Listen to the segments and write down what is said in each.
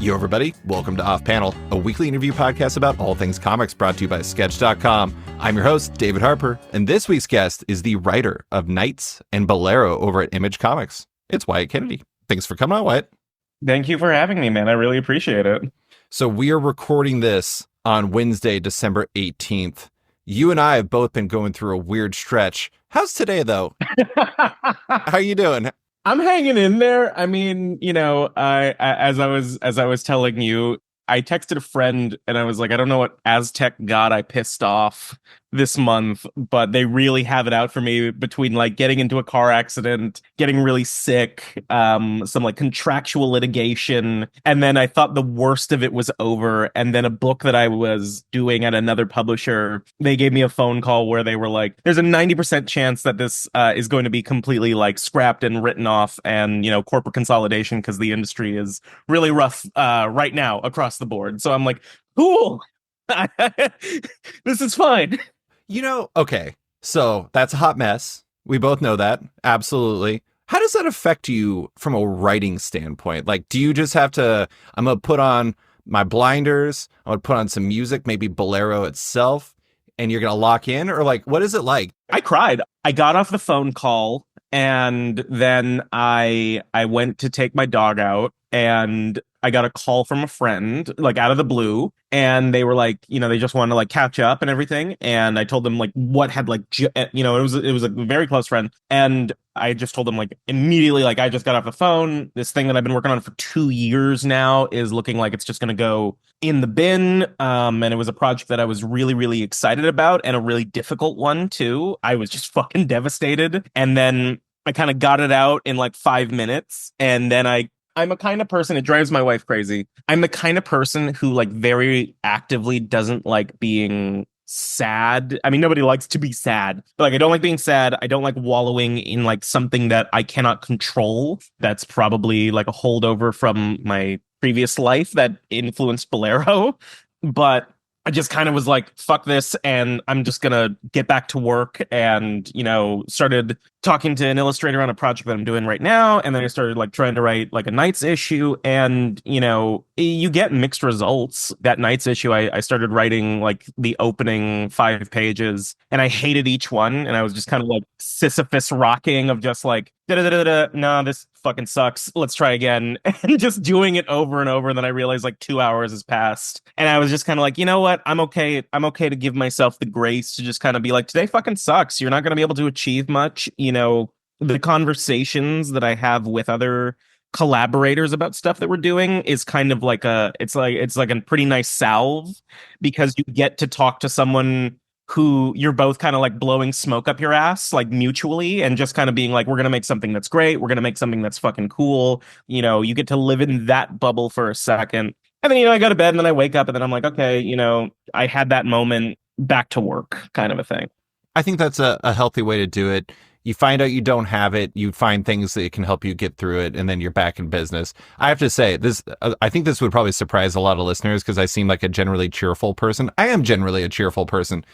Yo, everybody. Welcome to Off Panel, a weekly interview podcast about all things comics brought to you by Sketch.com. I'm your host, David Harper, and this week's guest is the writer of Knights and Bolero over at Image Comics. It's Wyatt Kennedy. Thanks for coming on, Wyatt. Thank you for having me, man. I really appreciate it. So we are recording this on Wednesday, December 18th. You and I have both been going through a weird stretch. How's today, though? How you doing? I'm hanging in there. I mean, as I was telling you, I texted a friend and I was like, I don't know what Aztec god I pissed off this month, but they really have it out for me between like getting into a car accident, getting really sick, some like contractual litigation. And then I thought the worst of it was over. And then a book that I was doing at another publisher, they gave me a phone call where they were like, there's a 90% chance that this is going to be completely like scrapped and written off and, corporate consolidation because the industry is really rough right now across the board. So I'm like, cool. This is fine. Okay, so that's a hot mess. We both know that. Absolutely. How does that affect you from a writing standpoint? Like, do you just have to, I'm going to put on my blinders, I'm going to put on some music, maybe Bolero itself, and you're going to lock in? Or like, what is it like? I cried. I got off the phone call and then I went to take my dog out and I got a call from a friend, like out of the blue, and they were like, they just wanted to like catch up and everything. And I told them like what had like, it was a very close friend. And I just told them like immediately, like I just got off the phone. This thing that I've been working on for 2 years now is looking like it's just going to go in the bin. And it was a project that I was really, really excited about and a really difficult one too. I was just fucking devastated. And then I kind of got it out in like 5 minutes. And then I'm a kind of person, it drives my wife crazy. I'm the kind of person who like very actively doesn't like being sad. I mean, nobody likes to be sad, but like I don't like being sad. I don't like wallowing in like something that I cannot control. That's probably like a holdover from my previous life that influenced Bolero. But I just kind of was like, fuck this, and I'm just gonna get back to work, and started talking to an illustrator on a project that I'm doing right now, and then I started like trying to write like a Knights issue, and you get mixed results. That Knights issue, I started writing like the opening 5 pages, and I hated each one, and I was just kind of like Sisyphus rocking of just like no, this fucking sucks. Let's try again. And just doing it over and over. And then I realized like 2 hours has passed. And I was just kind of like, you know what? I'm okay. I'm okay to give myself the grace to just kind of be like, today fucking sucks. You're not going to be able to achieve much. The conversations that I have with other collaborators about stuff that we're doing is kind of like it's like a pretty nice salve because you get to talk to someone who you're both kind of like blowing smoke up your ass, like mutually, and just kind of being like, we're going to make something that's great. We're going to make something that's fucking cool. You get to live in that bubble for a second. And then, I go to bed and then I wake up and then I'm like, okay, I had that moment, back to work kind of a thing. I think that's a healthy way to do it. You find out you don't have it, you find things that can help you get through it, and then you're back in business. I have to say, I think this would probably surprise a lot of listeners because I seem like a generally cheerful person. I am generally a cheerful person.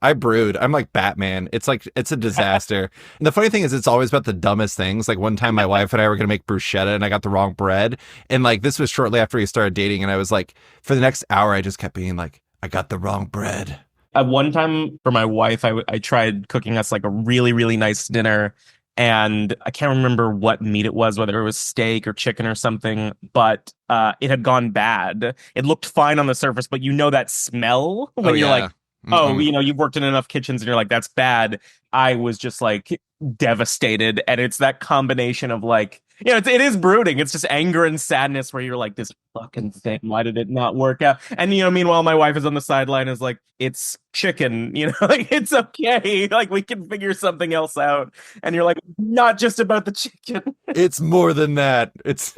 I brood. I'm like Batman. It's a disaster. And the funny thing is, it's always about the dumbest things. Like one time my wife and I were going to make bruschetta and I got the wrong bread. And like this was shortly after we started dating. And I was like, for the next hour, I just kept being like, I got the wrong bread. At one time for my wife, I tried cooking us like a really, really nice dinner. And I can't remember what meat it was, whether it was steak or chicken or something, but it had gone bad. It looked fine on the surface, but that smell when you're like, oh, you've worked in enough kitchens and you're like, that's bad. I was just like devastated. And it's that combination of like, it is brooding. It's just anger and sadness where you're like, this fucking thing, why did it not work out? And, meanwhile, my wife is on the sideline is like, it's chicken, like, it's okay. Like, we can figure something else out. And you're like, not just about the chicken. It's more than that. It's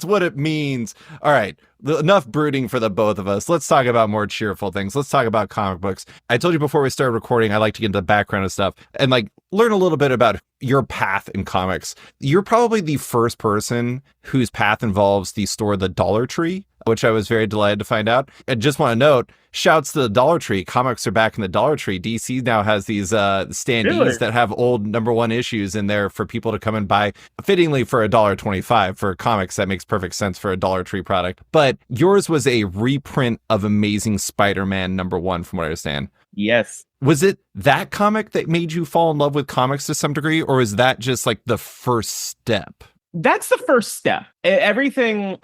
what it means. All right. Enough brooding for the both of us. Let's talk about more cheerful things. Let's talk about comic books. I told you before we started recording, I like to get into the background of stuff and like learn a little bit about your path in comics. You're probably the first person whose path involves the store The Dollar Tree. which I was very delighted to find out. I just want to note, shouts to the Dollar Tree. Comics are back in the Dollar Tree. DC now has these standees that have old #1 issues in there for people to come and buy, fittingly for $1.25 for comics. That makes perfect sense for a Dollar Tree product. But yours was a reprint of Amazing Spider-Man #1, from what I understand. Yes. Was it that comic that made you fall in love with comics to some degree, or is that just like the first step? That's the first step. Everything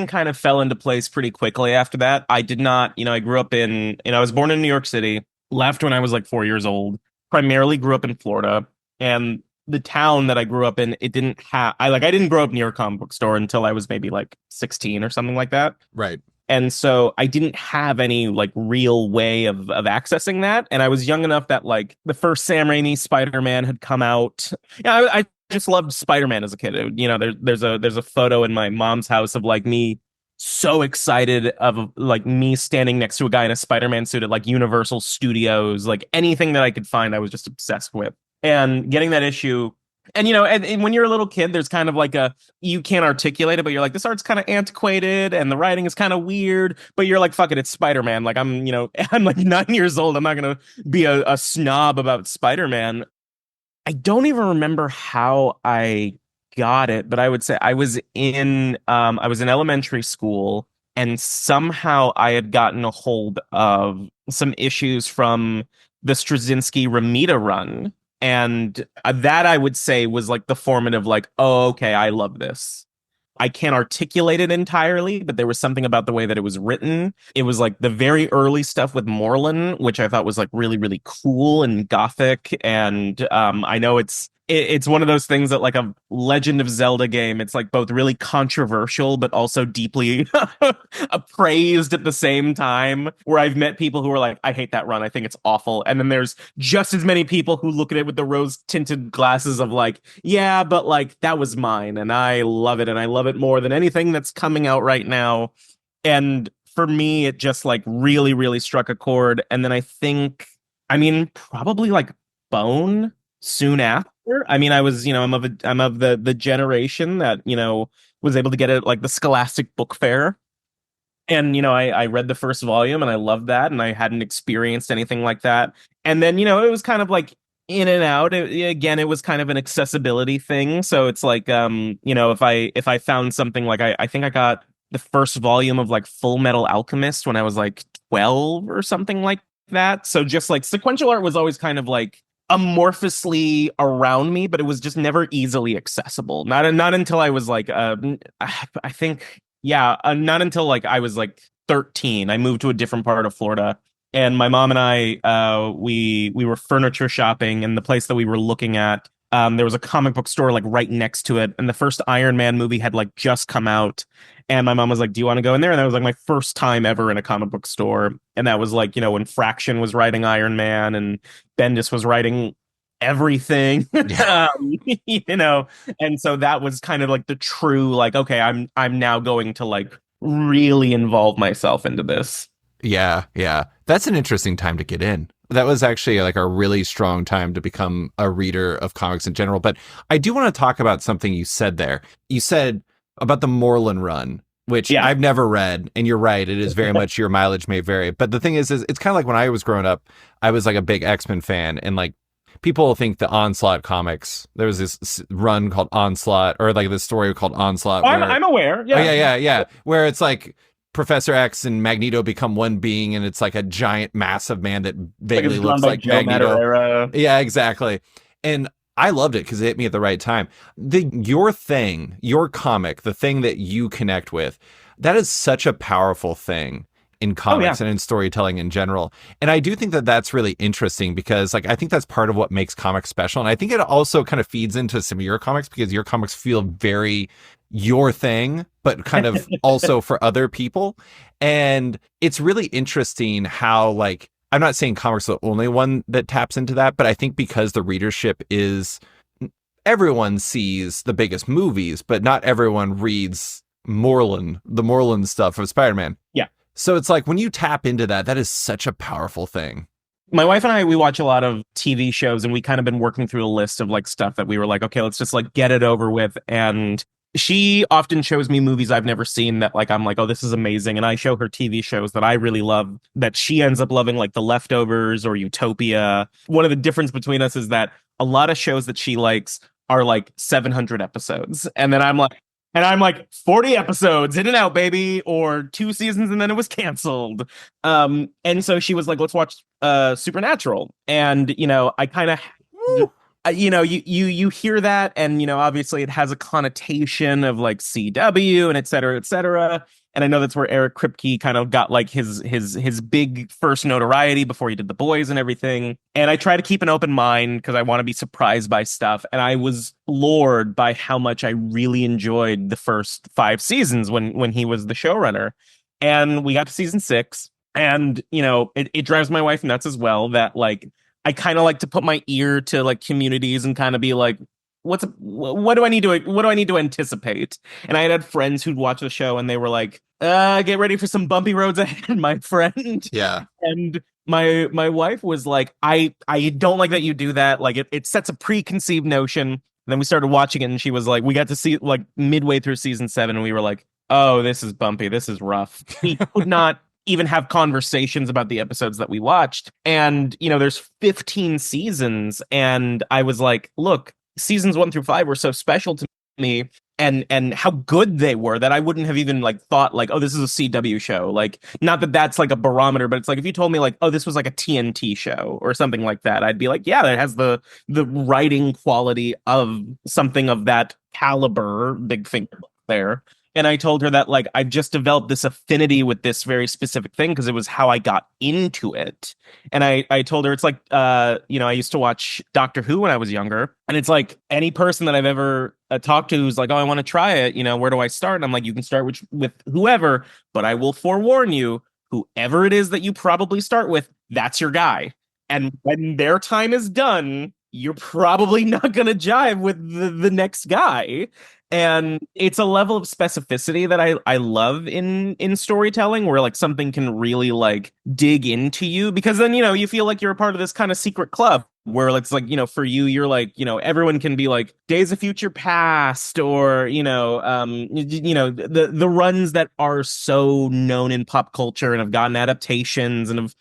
kind of fell into place pretty quickly after that. I did not, I grew up I was born in New York City, left when I was like 4 years old, primarily grew up in Florida. And the town that I grew up in, it didn't have, I didn't grow up near a comic book store until I was maybe like 16 or something like that. Right. And so I didn't have any like real way of accessing that. And I was young enough that like the first Sam Raimi Spider-Man had come out. Yeah, I just loved Spider-Man as a kid. There's a photo in my mom's house of like me so excited of like me standing next to a guy in a Spider-Man suit at like Universal Studios, like anything that I could find, I was just obsessed with. And getting that issue. And and when you're a little kid, there's kind of like you can't articulate it, but you're like, this art's kind of antiquated and the writing is kind of weird, but you're like, fuck it, it's Spider-Man. Like I'm like 9 years old. I'm not gonna be a snob about Spider-Man. I don't even remember how I got it, but I would say I was in elementary school, and somehow I had gotten a hold of some issues from the Straczynski Romita run. And that I would say was like the formative, like, oh, okay, I love this. I can't articulate it entirely, but there was something about the way that it was written. It was like the very early stuff with Moreland, which I thought was like really, really cool and gothic. And I know it's one of those things that like a Legend of Zelda game, it's like both really controversial, but also deeply appraised at the same time, where I've met people who are like, I hate that run. I think it's awful. And then there's just as many people who look at it with the rose tinted glasses of like, yeah, but like that was mine and I love it. And I love it more than anything that's coming out right now. And for me, it just like really, really struck a chord. And then probably like Bone soon after. I mean, I was, I'm of the generation that, was able to get it like the Scholastic Book Fair. And, I read the first volume and I loved that. And I hadn't experienced anything like that. And then, it was kind of like in and out. It was kind of an accessibility thing. So it's like, if I found something like, I think I got the first volume of like Full Metal Alchemist when I was like 12 or something like that. So just like sequential art was always kind of like amorphously around me, but it was just never easily accessible. Not until I was like, I think, yeah, not until like I was like 13. I moved to a different part of Florida, and my mom and I, we were furniture shopping, and the place that we were looking at, there was a comic book store like right next to it, and the first Iron Man movie had like just come out. And my mom was like, do you want to go in there? And that was like my first time ever in a comic book store. And that was like, when Fraction was writing Iron Man and Bendis was writing everything. Yeah. And so that was kind of like the true, like, okay, I'm now going to like really involve myself into this. Yeah. That's an interesting time to get in. That was actually like a really strong time to become a reader of comics in general. But I do want to talk about something you said there. You said about the Moreland run, which I've never read. And you're right. It is very much, your mileage may vary. But the thing is it's kind of like when I was growing up, I was like a big X-Men fan. And like people think the Onslaught comics, there was this run called Onslaught, or like this story called Onslaught. I'm aware. Yeah. Oh, yeah. Where it's like Professor X and Magneto become one being, and it's like a giant, massive man that vaguely looks like Magneto. Yeah, exactly. And I loved it because it hit me at the right time. Your comic, the thing that you connect with, that is such a powerful thing in comics and in storytelling in general. And I do think that that's really interesting because like I think that's part of what makes comics special. And I think it also kind of feeds into some of your comics because your comics feel very your thing, but kind of also for other people. And it's really interesting how, like, I'm not saying comics are the only one that taps into that, but I think because the readership is, everyone sees the biggest movies, but not everyone reads the Moreland stuff of Spider-Man. Yeah. So it's like when you tap into that, that is such a powerful thing. My wife and I, we watch a lot of TV shows, and we kind of been working through a list of like stuff that we were like, okay, let's just like get it over with. And She often shows me movies I've never seen that like I'm like, oh, this is amazing. And I show her TV shows that I really love that she ends up loving, like The Leftovers or Utopia. One of the difference between us is that a lot of shows that she likes are like 700 episodes. And I'm like 40 episodes in and out, baby, or 2 seasons and then it was canceled. And so she was like, let's watch Supernatural. And I kind of you hear that, and obviously it has a connotation of like CW and et cetera, et cetera. And I know that's where Eric Kripke kind of got like his big first notoriety before he did The Boys and everything. And I try to keep an open mind because I want to be surprised by stuff. And I was floored by how much I really enjoyed the first 5 seasons when he was the showrunner. And we got to season 6, and it drives my wife nuts as well that like I kind of like to put my ear to like communities and kind of be like, what do I need to anticipate? And I had friends who'd watch the show and they were like, get ready for some bumpy roads ahead, my friend. Yeah. And my wife was like, I don't like that you do that. Like it sets a preconceived notion. And then we started watching it and she was like, we got to see like midway through season 7 and we were like, oh, this is bumpy. This is rough. We could not even have conversations about the episodes that we watched. And, there's 15 seasons. And I was like, look, seasons 1 through 5 were so special to me and how good they were that I wouldn't have even like thought like, oh, this is a CW show. Like, not that that's like a barometer, but it's like if you told me like, oh, this was like a TNT show or something like that, I'd be like, yeah, that has the writing quality of something of that caliber. Big finger there. And I told her that like I've just developed this affinity with this very specific thing because it was how I got into it. And I told her it's like I used to watch Doctor Who when I was younger, and it's like any person that I've ever talked to who's like, oh, I want to try it, where do I start? And I'm like, you can start with whoever, but I will forewarn you, whoever it is that you probably start with, that's your guy. And when their time is done, you're probably not going to jive with the next guy. And it's a level of specificity that I love in storytelling where like something can really like dig into you because then, you feel like you're a part of this kind of secret club where it's like, for you, you're like, everyone can be like Days of Future Past or, the runs that are so known in pop culture and have gotten adaptations and have,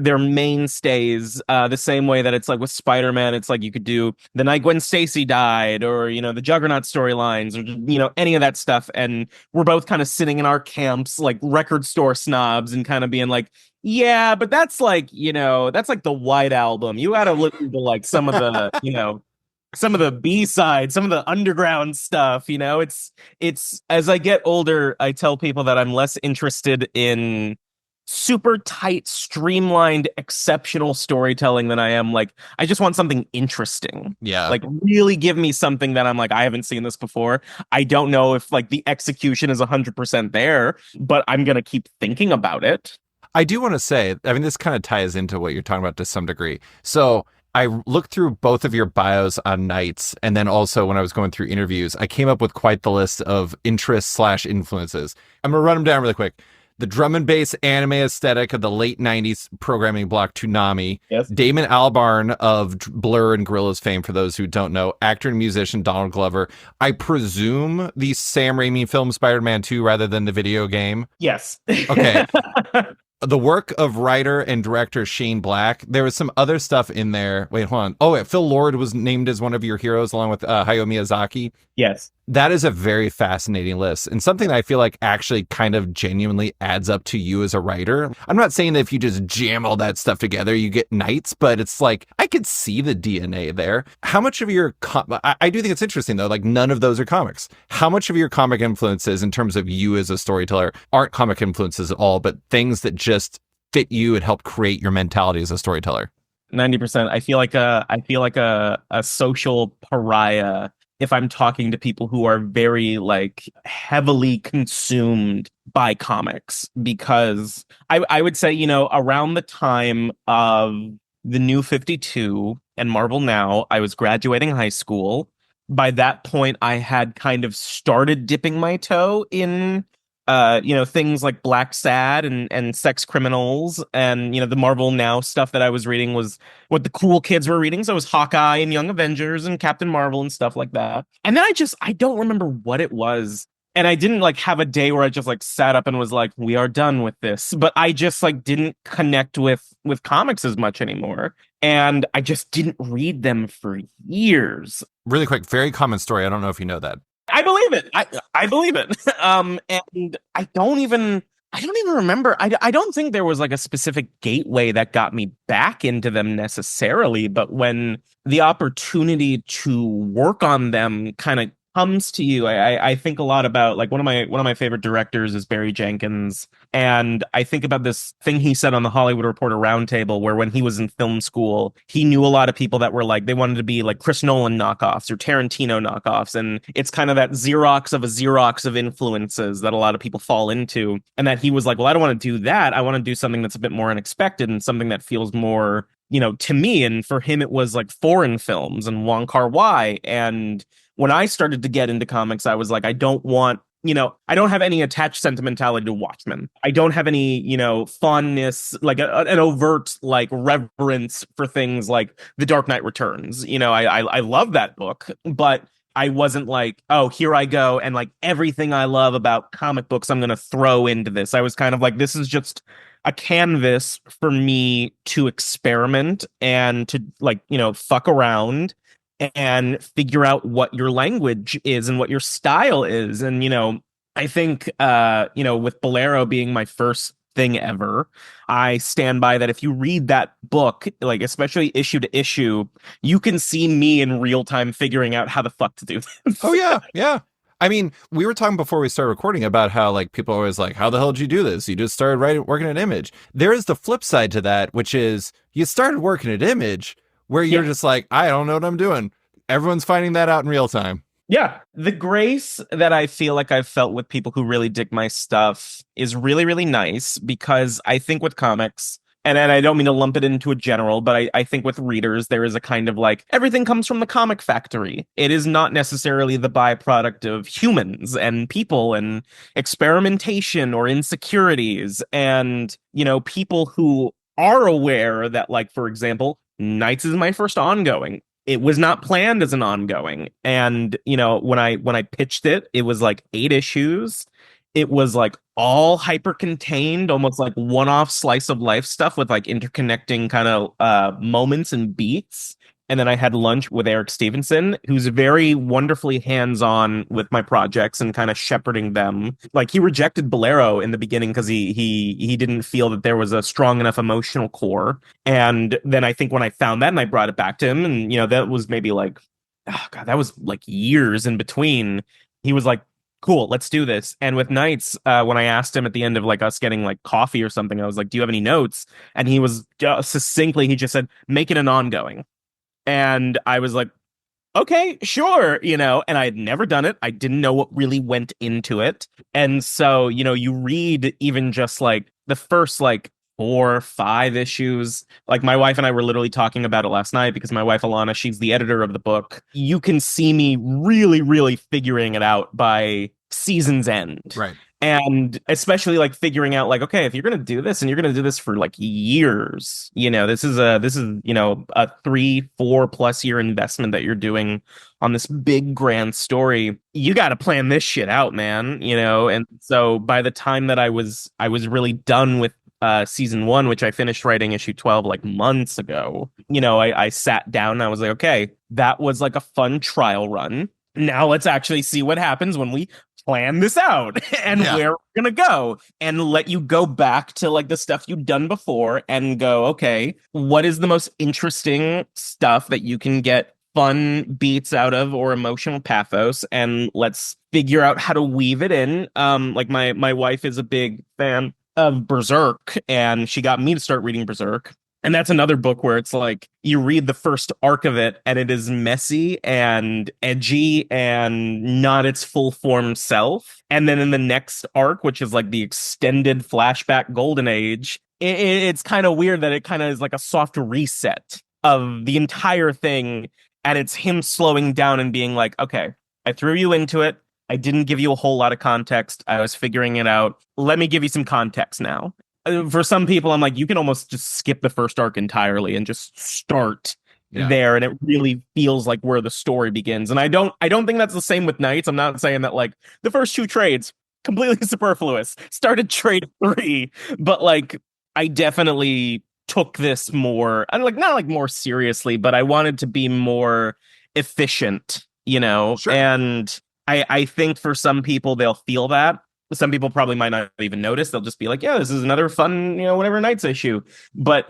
they're mainstays, the same way that it's like with Spider-Man, it's like you could do The Night Gwen Stacy Died or, the Juggernaut storylines or, any of that stuff. And we're both kind of sitting in our camps, like record store snobs and kind of being like, yeah, but that's like, that's like the White Album. You got to listen to like some of the, some of the B-sides, some of the underground stuff, it's as I get older, I tell people that I'm less interested in super tight, streamlined, exceptional storytelling than I am like, I just want something interesting. Yeah. Like really give me something that I'm like, I haven't seen this before. I don't know if like the execution is 100% there, but I'm going to keep thinking about it. I do want to say, I mean, this kind of ties into what you're talking about to some degree. So I looked through both of your bios on Nights, and then also when I was going through interviews, I came up with quite the list of interests/influences. I'm going to run them down really quick. The drum and bass anime aesthetic of the late 90s programming block Toonami. Yes. Damon Albarn of Blur and Gorillaz fame, for those who don't know. Actor and musician Donald Glover. I presume the Sam Raimi film Spider-Man 2 rather than the video game. Yes. Okay. The work of writer and director Shane Black. There was some other stuff in there. Wait, hold on. Oh, yeah, Phil Lord was named as one of your heroes along with Hayao Miyazaki. Yes. That is a very fascinating list and something that I feel like actually kind of genuinely adds up to you as a writer. I'm not saying that if you just jam all that stuff together, you get Nights, but it's like, I could see the DNA there. How much of your, I do think it's interesting though, like none of those are comics. How much of your comic influences in terms of you as a storyteller aren't comic influences at all, but things that just fit you and help create your mentality as a storyteller? 90%. I feel like a social pariah if I'm talking to people who are very like heavily consumed by comics, because I would say, around the time of the New 52 and Marvel Now, I was graduating high school. By that point, I had kind of started dipping my toe in things like Black Sad and Sex Criminals, and the Marvel Now stuff that I was reading was what the cool kids were reading. So it was Hawkeye and Young Avengers and Captain Marvel and stuff like that. And then I don't remember what it was. And I didn't like have a day where I just like sat up and was like, we are done with this. But I just like didn't connect with comics as much anymore. And I just didn't read them for years. Really quick, very common story. I don't know if you know that. I believe it. I believe it. And I don't even remember. I don't think there was like a specific gateway that got me back into them necessarily, but when the opportunity to work on them kind of comes to you, I think a lot about like one of my favorite directors is Barry Jenkins, and I think about this thing he said on the Hollywood Reporter Roundtable, where when he was in film school, he knew a lot of people that were like they wanted to be like Chris Nolan knockoffs or Tarantino knockoffs, and it's kind of that Xerox of a Xerox of influences that a lot of people fall into, and that he was like, well, I don't want to do that. I want to do something that's a bit more unexpected and something that feels more to me. And for him, it was like foreign films and Wong Kar-wai. And when I started to get into comics, I was like, I don't want, I don't have any attached sentimentality to Watchmen. I don't have any, fondness, like an overt, like reverence for things like The Dark Knight Returns. I love that book, but I wasn't like, oh, here I go. And like everything I love about comic books, I'm going to throw into this. I was kind of like, this is just a canvas for me to experiment and to like, fuck around and figure out what your language is and what your style is. And, I think, with Bolero being my first thing ever, I stand by that if you read that book, like especially issue to issue, you can see me in real time figuring out how the fuck to do this. Oh yeah, yeah. I mean, we were talking before we started recording about how like people are always like, how the hell did you do this? You just started working at Image. There is the flip side to that, which is you started working at Image where you're just like, I don't know what I'm doing. Everyone's finding that out in real time. Yeah. The grace that I feel like I've felt with people who really dig my stuff is really, really nice, because I think with comics, and I don't mean to lump it into a general, but I think with readers, there is a kind of like everything comes from the comic factory. It is not necessarily the byproduct of humans and people and experimentation or insecurities. And, people who are aware that, like, for example, Knights is my first ongoing. It was not planned as an ongoing. And, when I pitched it, it was like 8 issues. It was like all hyper contained, almost like one-off slice of life stuff with like interconnecting kind of moments and beats. And then I had lunch with Eric Stevenson, who's very wonderfully hands-on with my projects and kind of shepherding them. Like, he rejected Bolero in the beginning because he didn't feel that there was a strong enough emotional core. And then I think when I found that and I brought it back to him, and that was maybe like, oh God, that was like years in between. He was like, cool, let's do this. And with Knights, when I asked him at the end of like us getting like coffee or something, I was like, do you have any notes? And he was succinctly, he just said, make it an ongoing. And I was like, okay, sure, and I had never done it. I didn't know what really went into it. And so, you read even just like the first like 4 5 issues. Like, my wife and I were literally talking about it last night, because my wife Alana, she's the editor of the book. You can see me really, really figuring it out by season's end. Right. And especially like figuring out like, okay, if you're going to do this and you're going to do this for like years, this is a 3-4+ year investment that you're doing on this big grand story. You got to plan this shit out, man, And so by the time that I was really done with season 1, which I finished writing issue 12 like months ago, I sat down and I was like, okay, that was like a fun trial run. Now let's actually see what happens when we plan this out and where we're gonna go, and let you go back to like the stuff you've done before and go, okay, what is the most interesting stuff that you can get fun beats out of or emotional pathos, and let's figure out how to weave it in. Like my wife is a big fan of Berserk, and she got me to start reading Berserk. And that's another book where it's like you read the first arc of it and it is messy and edgy and not its full form self. And then in the next arc, which is like the extended flashback golden age, it's kind of weird that it kind of is like a soft reset of the entire thing. And it's him slowing down and being like, okay, I threw you into it. I didn't give you a whole lot of context. I was figuring it out. Let me give you some context now. For some people, I'm like, you can almost just skip the first arc entirely and just start Yeah. there, and it really feels like where the story begins. And I don't think that's the same with Knights. I'm not saying that like the first two trades completely superfluous. Started trade 3, but like I definitely took this more, I like not like more seriously, but I wanted to be more efficient, Sure. and I think for some people they'll feel that. Some people probably might not even notice. They'll just be like, yeah, this is another fun, whatever Knights issue. But,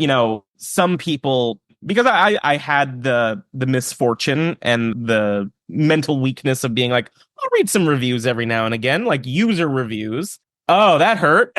some people, because I had the misfortune and the mental weakness of being like, I'll read some reviews every now and again, like user reviews. Oh, that hurt.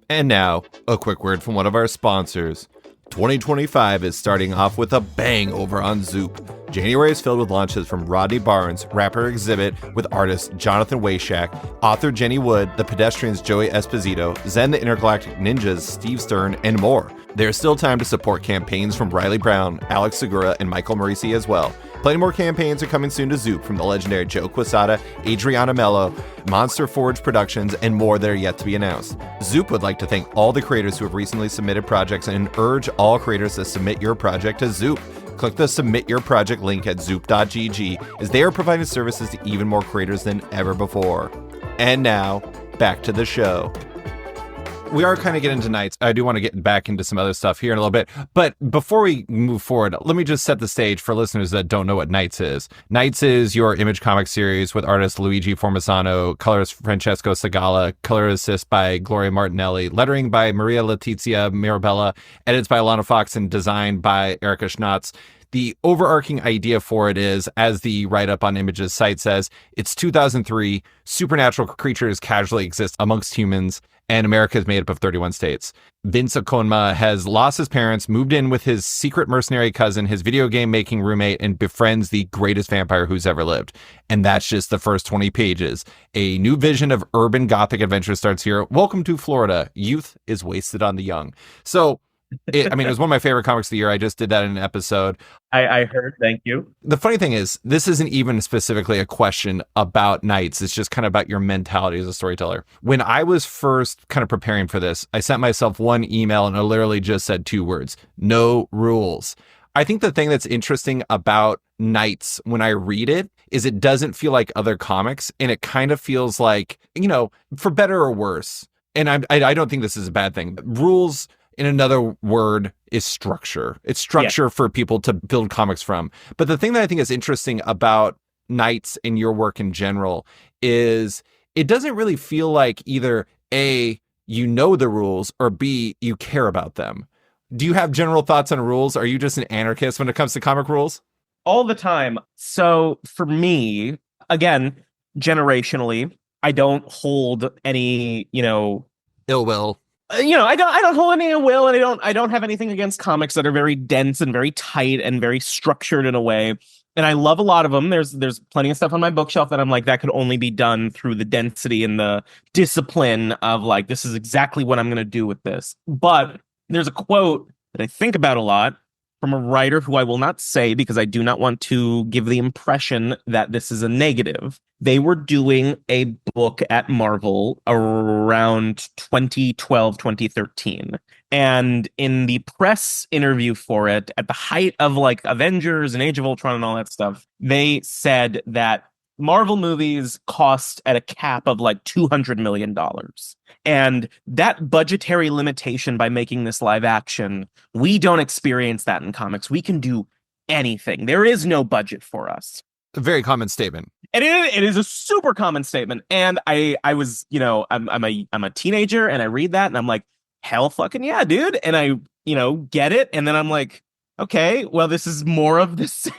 And now, a quick word from one of our sponsors. 2025 is starting off with a bang over on Zoop. January is filled with launches from Rodney Barnes, rapper Exhibit with artist Jonathan Wayshak, author Jenny Wood, The Pedestrians Joey Esposito, Zen the Intergalactic Ninjas Steve Stern, and more. There's still time to support campaigns from Riley Brown, Alex Segura, and Michael Marisi as well. Plenty more campaigns are coming soon to Zoop from the legendary Joe Quesada, Adriana Mello, Monster Forge Productions, and more that are yet to be announced. Zoop would like to thank all the creators who have recently submitted projects and urge all creators to submit your project to Zoop. Click the Submit Your Project link at zoop.gg as they are providing services to even more creators than ever before. And now, back to the show. We are kind of getting into Knights. I do want to get back into some other stuff here in a little bit. But before we move forward, let me just set the stage for listeners that don't know what Knights is. Knights is your Image comic series with artist Luigi Formisano, colorist Francesco Segala, color assist by Gloria Martinelli, lettering by Maria Letizia Mirabella, edits by Alana Fox, and designed by Erica Schnatz. The overarching idea for it is, as the write-up on Image's site says, it's 2003, supernatural creatures casually exist amongst humans, and America is made up of 31 states. Vince Okonma has lost his parents, moved in with his secret mercenary cousin, his video game making roommate, and befriends the greatest vampire who's ever lived. And that's just the first 20 pages. A new vision of urban gothic adventure starts here. Welcome to Florida. Youth is wasted on the young. So, it was one of my favorite comics of the year. I just did that in an episode. I heard. Thank you. The funny thing is, this isn't even specifically a question about Knights. It's just kind of about your mentality as a storyteller. When I was first kind of preparing for this, I sent myself one email and I literally just said 2 words: no rules. I think the thing that's interesting about Knights when I read it is it doesn't feel like other comics, and it kind of feels like, for better or worse. And I don't think this is a bad thing. Rules, in another word, is structure. It's structure for people to build comics from. But the thing that I think is interesting about Knights and your work in general is it doesn't really feel like either A, you know the rules, or B, you care about them. Do you have general thoughts on rules? Are you just an anarchist when it comes to comic rules? All the time. So for me, again, generationally, I don't hold any, Ill will. I don't hold any ill will, and I don't have anything against comics that are very dense and very tight and very structured in a way. And I love a lot of them. There's plenty of stuff on my bookshelf that I'm like, that could only be done through the density and the discipline of like, this is exactly what I'm going to do with this. But there's a quote that I think about a lot from a writer who I will not say because I do not want to give the impression that this is a negative. They were doing a book at Marvel around 2012, 2013. And in the press interview for it, at the height of like Avengers and Age of Ultron and all that stuff, they said that Marvel movies cost at a cap of like $200 million. And that budgetary limitation by making this live action, we don't experience that in comics. We can do anything. There is no budget for us. A very common statement. And it is a super common statement. And I was, I'm a teenager and I read that and I'm like, hell fucking yeah, dude. And I, get it. And then I'm like, okay, well, this is more of the same.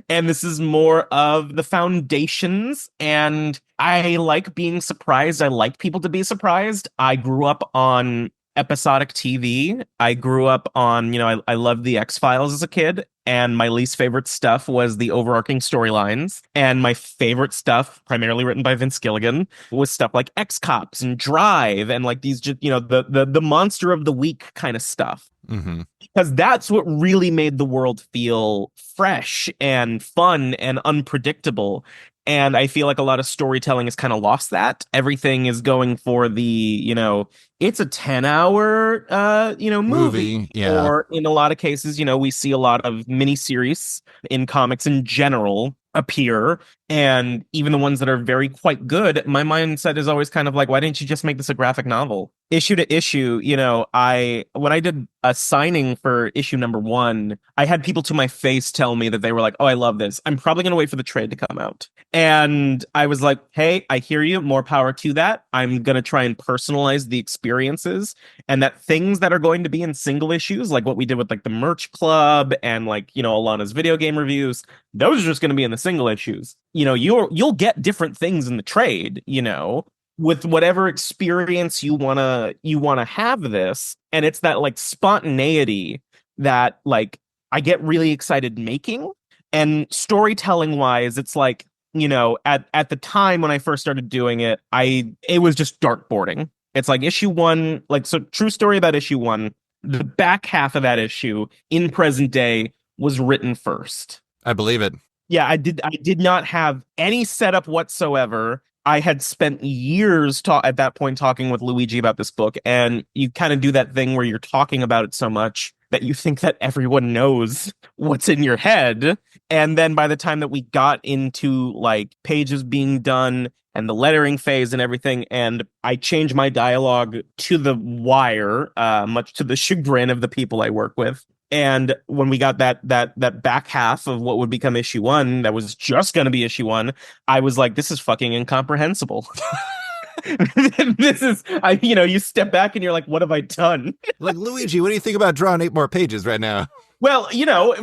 And this is more of the foundations, and I like being surprised. I like people to be surprised. I grew up on episodic TV. I grew up on, I loved the X-Files as a kid, and my least favorite stuff was the overarching storylines. And my favorite stuff, primarily written by Vince Gilligan, was stuff like X-Cops and Drive and like these just, the monster of the week kind of stuff. Mm-hmm. Because that's what really made the world feel fresh and fun and unpredictable. And I feel like a lot of storytelling has kind of lost that. Everything is going for the, it's a 10-hour, movie. Yeah. Or in a lot of cases, we see a lot of miniseries in comics in general appear. And even the ones that are very quite good, my mindset is always kind of like, why didn't you just make this a graphic novel? Issue to issue, when I did a signing for issue number 1, I had people to my face tell me that they were like, oh, I love this. I'm probably going to wait for the trade to come out. And I was like, hey, I hear you. More power to that. I'm going to try and personalize the experiences, and that things that are going to be in single issues, like what we did with like the merch club and like, Alana's video game reviews, those are just going to be in the single issues. You'll get different things in the trade, with whatever experience you wanna have this. And it's that like spontaneity that like I get really excited making. And storytelling wise, it's like, at the time when I first started doing it, it was just dartboarding. It's like issue 1, like, so true story about issue 1, the back half of that issue in present day was written first. I believe it. Yeah, I did not have any setup whatsoever. I had spent years at that point talking with Luigi about this book, and you kind of do that thing where you're talking about it so much that you think that everyone knows what's in your head. And then by the time that we got into like pages being done and the lettering phase and everything, and I changed my dialogue to the wire, much to the chagrin of the people I work with. And when we got that back half of what would become issue 1, that was just going to be issue 1, I was like, this is fucking incomprehensible. You step back and you're like, what have I done? Like, Luigi, what do you think about drawing 8 more pages right now? Well,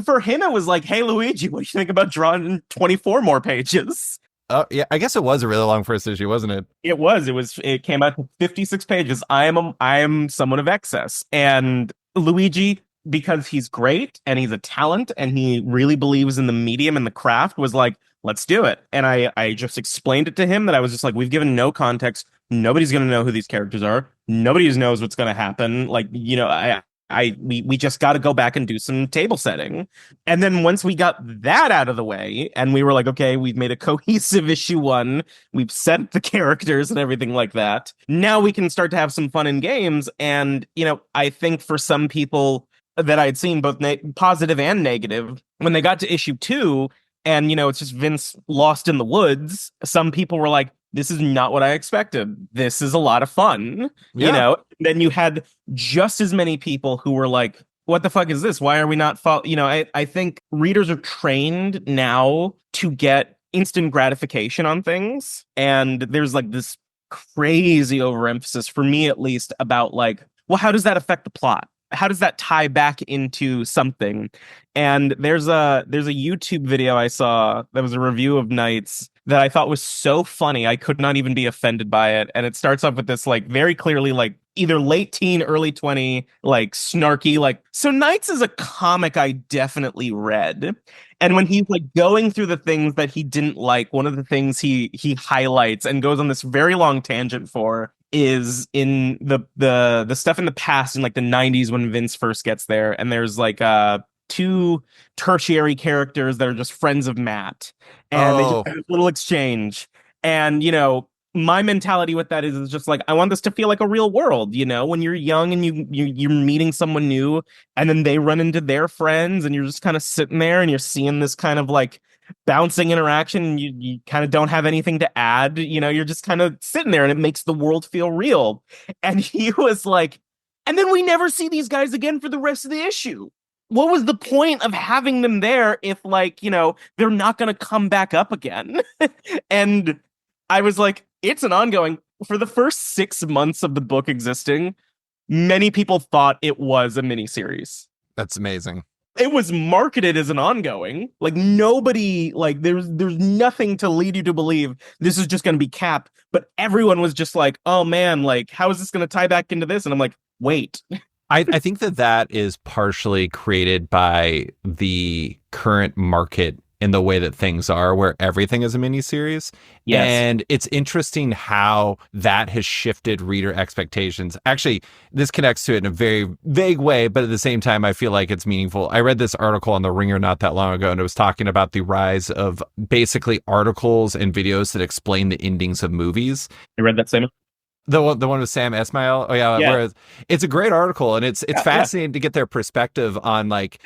for him, it was like, hey, Luigi, what do you think about drawing 24 more pages? Oh, yeah, I guess it was a really long first issue, wasn't it? It came out to 56 pages. I am someone of excess. And Luigi, because he's great and he's a talent and he really believes in the medium and the craft, was like, let's do it. And I just explained it to him that I was just like, we've given no context. Nobody's going to know who these characters are. Nobody knows what's going to happen. Like, we just got to go back and do some table setting. And then once we got that out of the way and we were like, okay, we've made a cohesive issue 1, we've set the characters and everything like that. Now we can start to have some fun in games. And, I think for some people that I had seen, both positive and negative, when they got to issue 2 and, it's just Vince lost in the woods, some people were like, this is not what I expected. This is a lot of fun. Yeah. Then you had just as many people who were like, what the fuck is this? Why are we not I think readers are trained now to get instant gratification on things. And there's like this crazy overemphasis, for me at least, about like, well, how does that affect the plot? How does that tie back into something? And there's a YouTube video I saw that was a review of Knights that I thought was so funny. I could not even be offended by it. And it starts off with this like very clearly like either late teen, early 20, like snarky, like, so Knights is a comic I definitely read. And when he's like going through the things that he didn't like, one of the things he highlights and goes on this very long tangent for is in the stuff in the past, in like the 90s when Vince first gets there, and there's like 2 tertiary characters that are just friends of Matt, and they just have a little exchange. And my mentality with that is just like, I want this to feel like a real world, when you're young and you're meeting someone new, and then they run into their friends, and you're just kind of sitting there and you're seeing this kind of like bouncing interaction, and you kind of don't have anything to add, you're just kind of sitting there, and it makes the world feel real. And he was like, and then we never see these guys again for the rest of the issue. What was the point of having them there if like, they're not going to come back up again? And I was like, it's an ongoing. For the first 6 months of the book existing, many people thought it was a miniseries. That's amazing. It was marketed as an ongoing. Like nobody, like there's nothing to lead you to believe this is just going to be Cap. But everyone was just like, oh man, like how is this going to tie back into this? And I'm like, wait. I think that that is partially created by the current market in the way that things are, where everything is a miniseries. Yes. And it's interesting how that has shifted reader expectations. Actually, this connects to it in a very vague way, but at the same time, I feel like it's meaningful. I read this article on The Ringer not that long ago, and it was talking about the rise of basically articles and videos that explain the endings of movies. I read that same. The one with Sam Esmail. Oh yeah, Yeah. whereas it's a great article, and it's Yeah. fascinating to get their perspective on like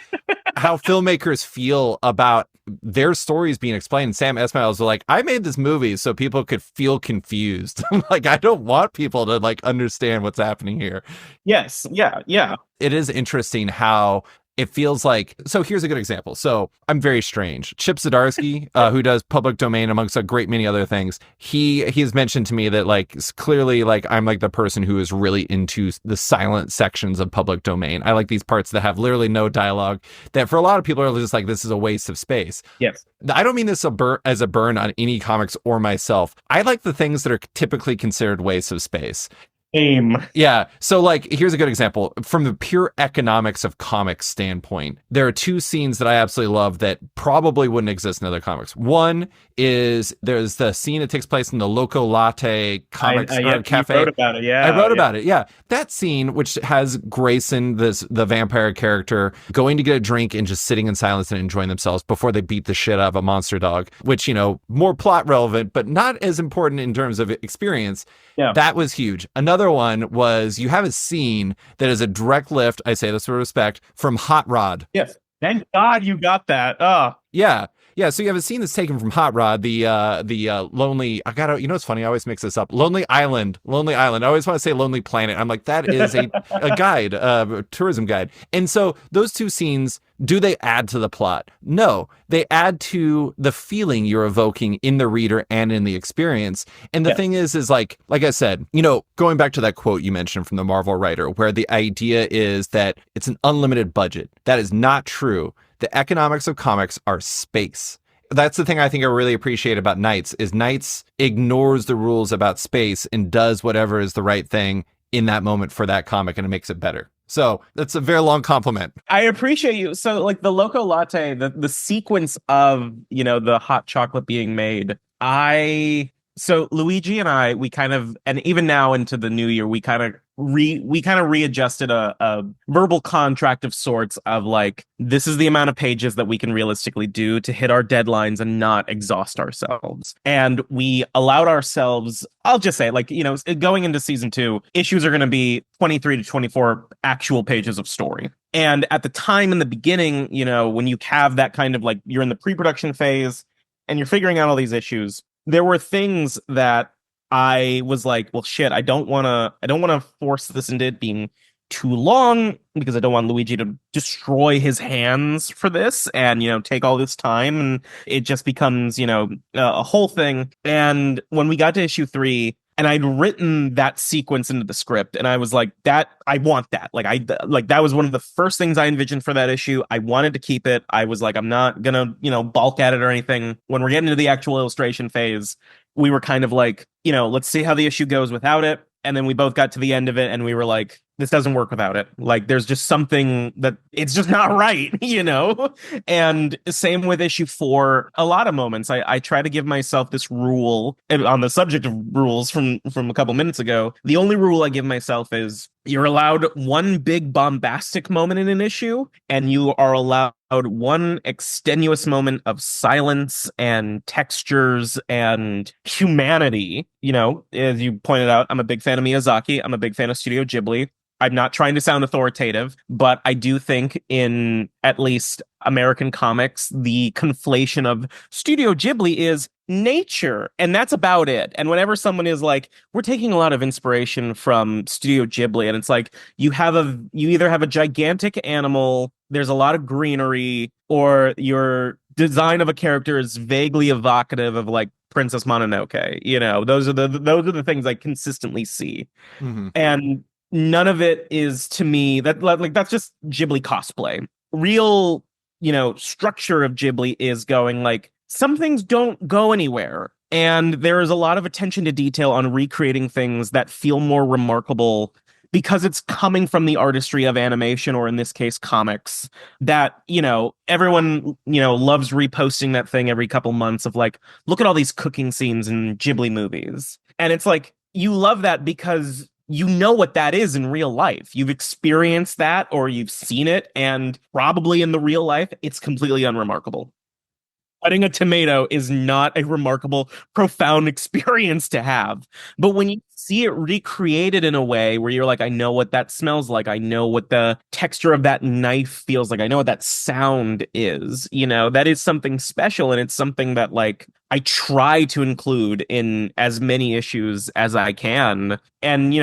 how filmmakers feel about their stories being explained. And Sam Esmail is like, I made this movie so people could feel confused. I'm like, I don't want people to like understand what's happening here. Yes. Yeah. Yeah. It is interesting how it feels like, so here's a good example. So I'm very strange. Chip Zdarsky, who does Public Domain amongst a great many other things, he has mentioned to me that like clearly like I'm like the person who is really into the silent sections of Public Domain. I like these parts that have literally no dialogue, that for a lot of people are just like, this is a waste of space. Yes. I don't mean this as a burn on any comics or myself. I like the things that are typically considered wastes of space. Aim. Yeah. So, like, here's a good example. From the pure economics of comics standpoint, there are two scenes that I absolutely love that probably wouldn't exist in other comics. One is there's the scene that takes place in the Loco Latte comics cafe. You wrote about it, yeah. I wrote about it, yeah. That scene, which has Grayson, the vampire character, going to get a drink and just sitting in silence and enjoying themselves before they beat the shit out of a monster dog, which, you know, more plot relevant, but not as important in terms of experience. Yeah. That was huge. Another one was you have a scene that is a direct lift, I say this with respect, from Hot Rod. Yes. Thank God you got that. Oh. Yeah. Yeah, so you have a scene that's taken from Hot Rod, the lonely. I gotta, you know, it's funny. I always mix this up. Lonely Island. I always want to say Lonely Planet. I'm like, that is a guide, a tourism guide. And so those two scenes, do they add to the plot? No, they add to the feeling you're evoking in the reader and in the experience. And the thing is like I said, you know, going back to that quote you mentioned from the Marvel writer, where the idea is that it's an unlimited budget. That is not true. The economics of comics are space. That's the thing I think I really appreciate about Knights, is Knights ignores the rules about space and does whatever is the right thing in that moment for that comic, and it makes it better. So that's a very long compliment. I appreciate you. So like the Loco Latte, the sequence of, you know, the hot chocolate being made, so Luigi and I, we kind of, and even now into the new year, we kind of readjusted a verbal contract of sorts of like, this is the amount of pages that we can realistically do to hit our deadlines and not exhaust ourselves. And we allowed ourselves, I'll just say, like, you know, going into season 2, issues are going to be 23 to 24 actual pages of story. And at the time in the beginning, you know, when you have that kind of like, you're in the pre-production phase and you're figuring out all these issues, there were things that I was like, well, shit, I don't want to force this into it being too long, because I don't want Luigi to destroy his hands for this and, you know, take all this time, and it just becomes, you know, a whole thing. And when we got to issue 3, and I'd written that sequence into the script, and I was like, that, I want that. Like, that was one of the first things I envisioned for that issue. I wanted to keep it. I was like, I'm not gonna, you know, balk at it or anything. When we're getting into the actual illustration phase, we were kind of like, you know, let's see how the issue goes without it. And then we both got to the end of it and we were like, this doesn't work without it. Like, there's just something that it's just not right, you know? And same with issue 4. A lot of moments I try to give myself this rule, on the subject of rules from a couple minutes ago. The only rule I give myself is you're allowed one big bombastic moment in an issue, and you are allowed one extenuous moment of silence and textures and humanity. You know, as you pointed out, I'm a big fan of Miyazaki. I'm a big fan of Studio Ghibli. I'm not trying to sound authoritative, but I do think in at least American comics, the conflation of Studio Ghibli is nature, and that's about it. And whenever someone is like, we're taking a lot of inspiration from Studio Ghibli, and it's like, you either have a gigantic animal, there's a lot of greenery, or your design of a character is vaguely evocative of like Princess Mononoke. You know, those are the things I consistently see. Mm-hmm. And none of it is, to me, that like that's just Ghibli cosplay. Real, you know, structure of Ghibli is going like, some things don't go anywhere, and there is a lot of attention to detail on recreating things that feel more remarkable because it's coming from the artistry of animation, or in this case comics, that everyone loves reposting that thing every couple months of like, look at all these cooking scenes in Ghibli movies. And it's like, you love that because you know what that is in real life. You've experienced that, or you've seen it, and probably in the real life it's completely unremarkable. Cutting a tomato is not a remarkable, profound experience to have. But when you see it recreated in a way where you're like, I know what that smells like, I know what the texture of that knife feels like, I know what that sound is, that is something special. And it's something that, like, I try to include in as many issues as I can. And,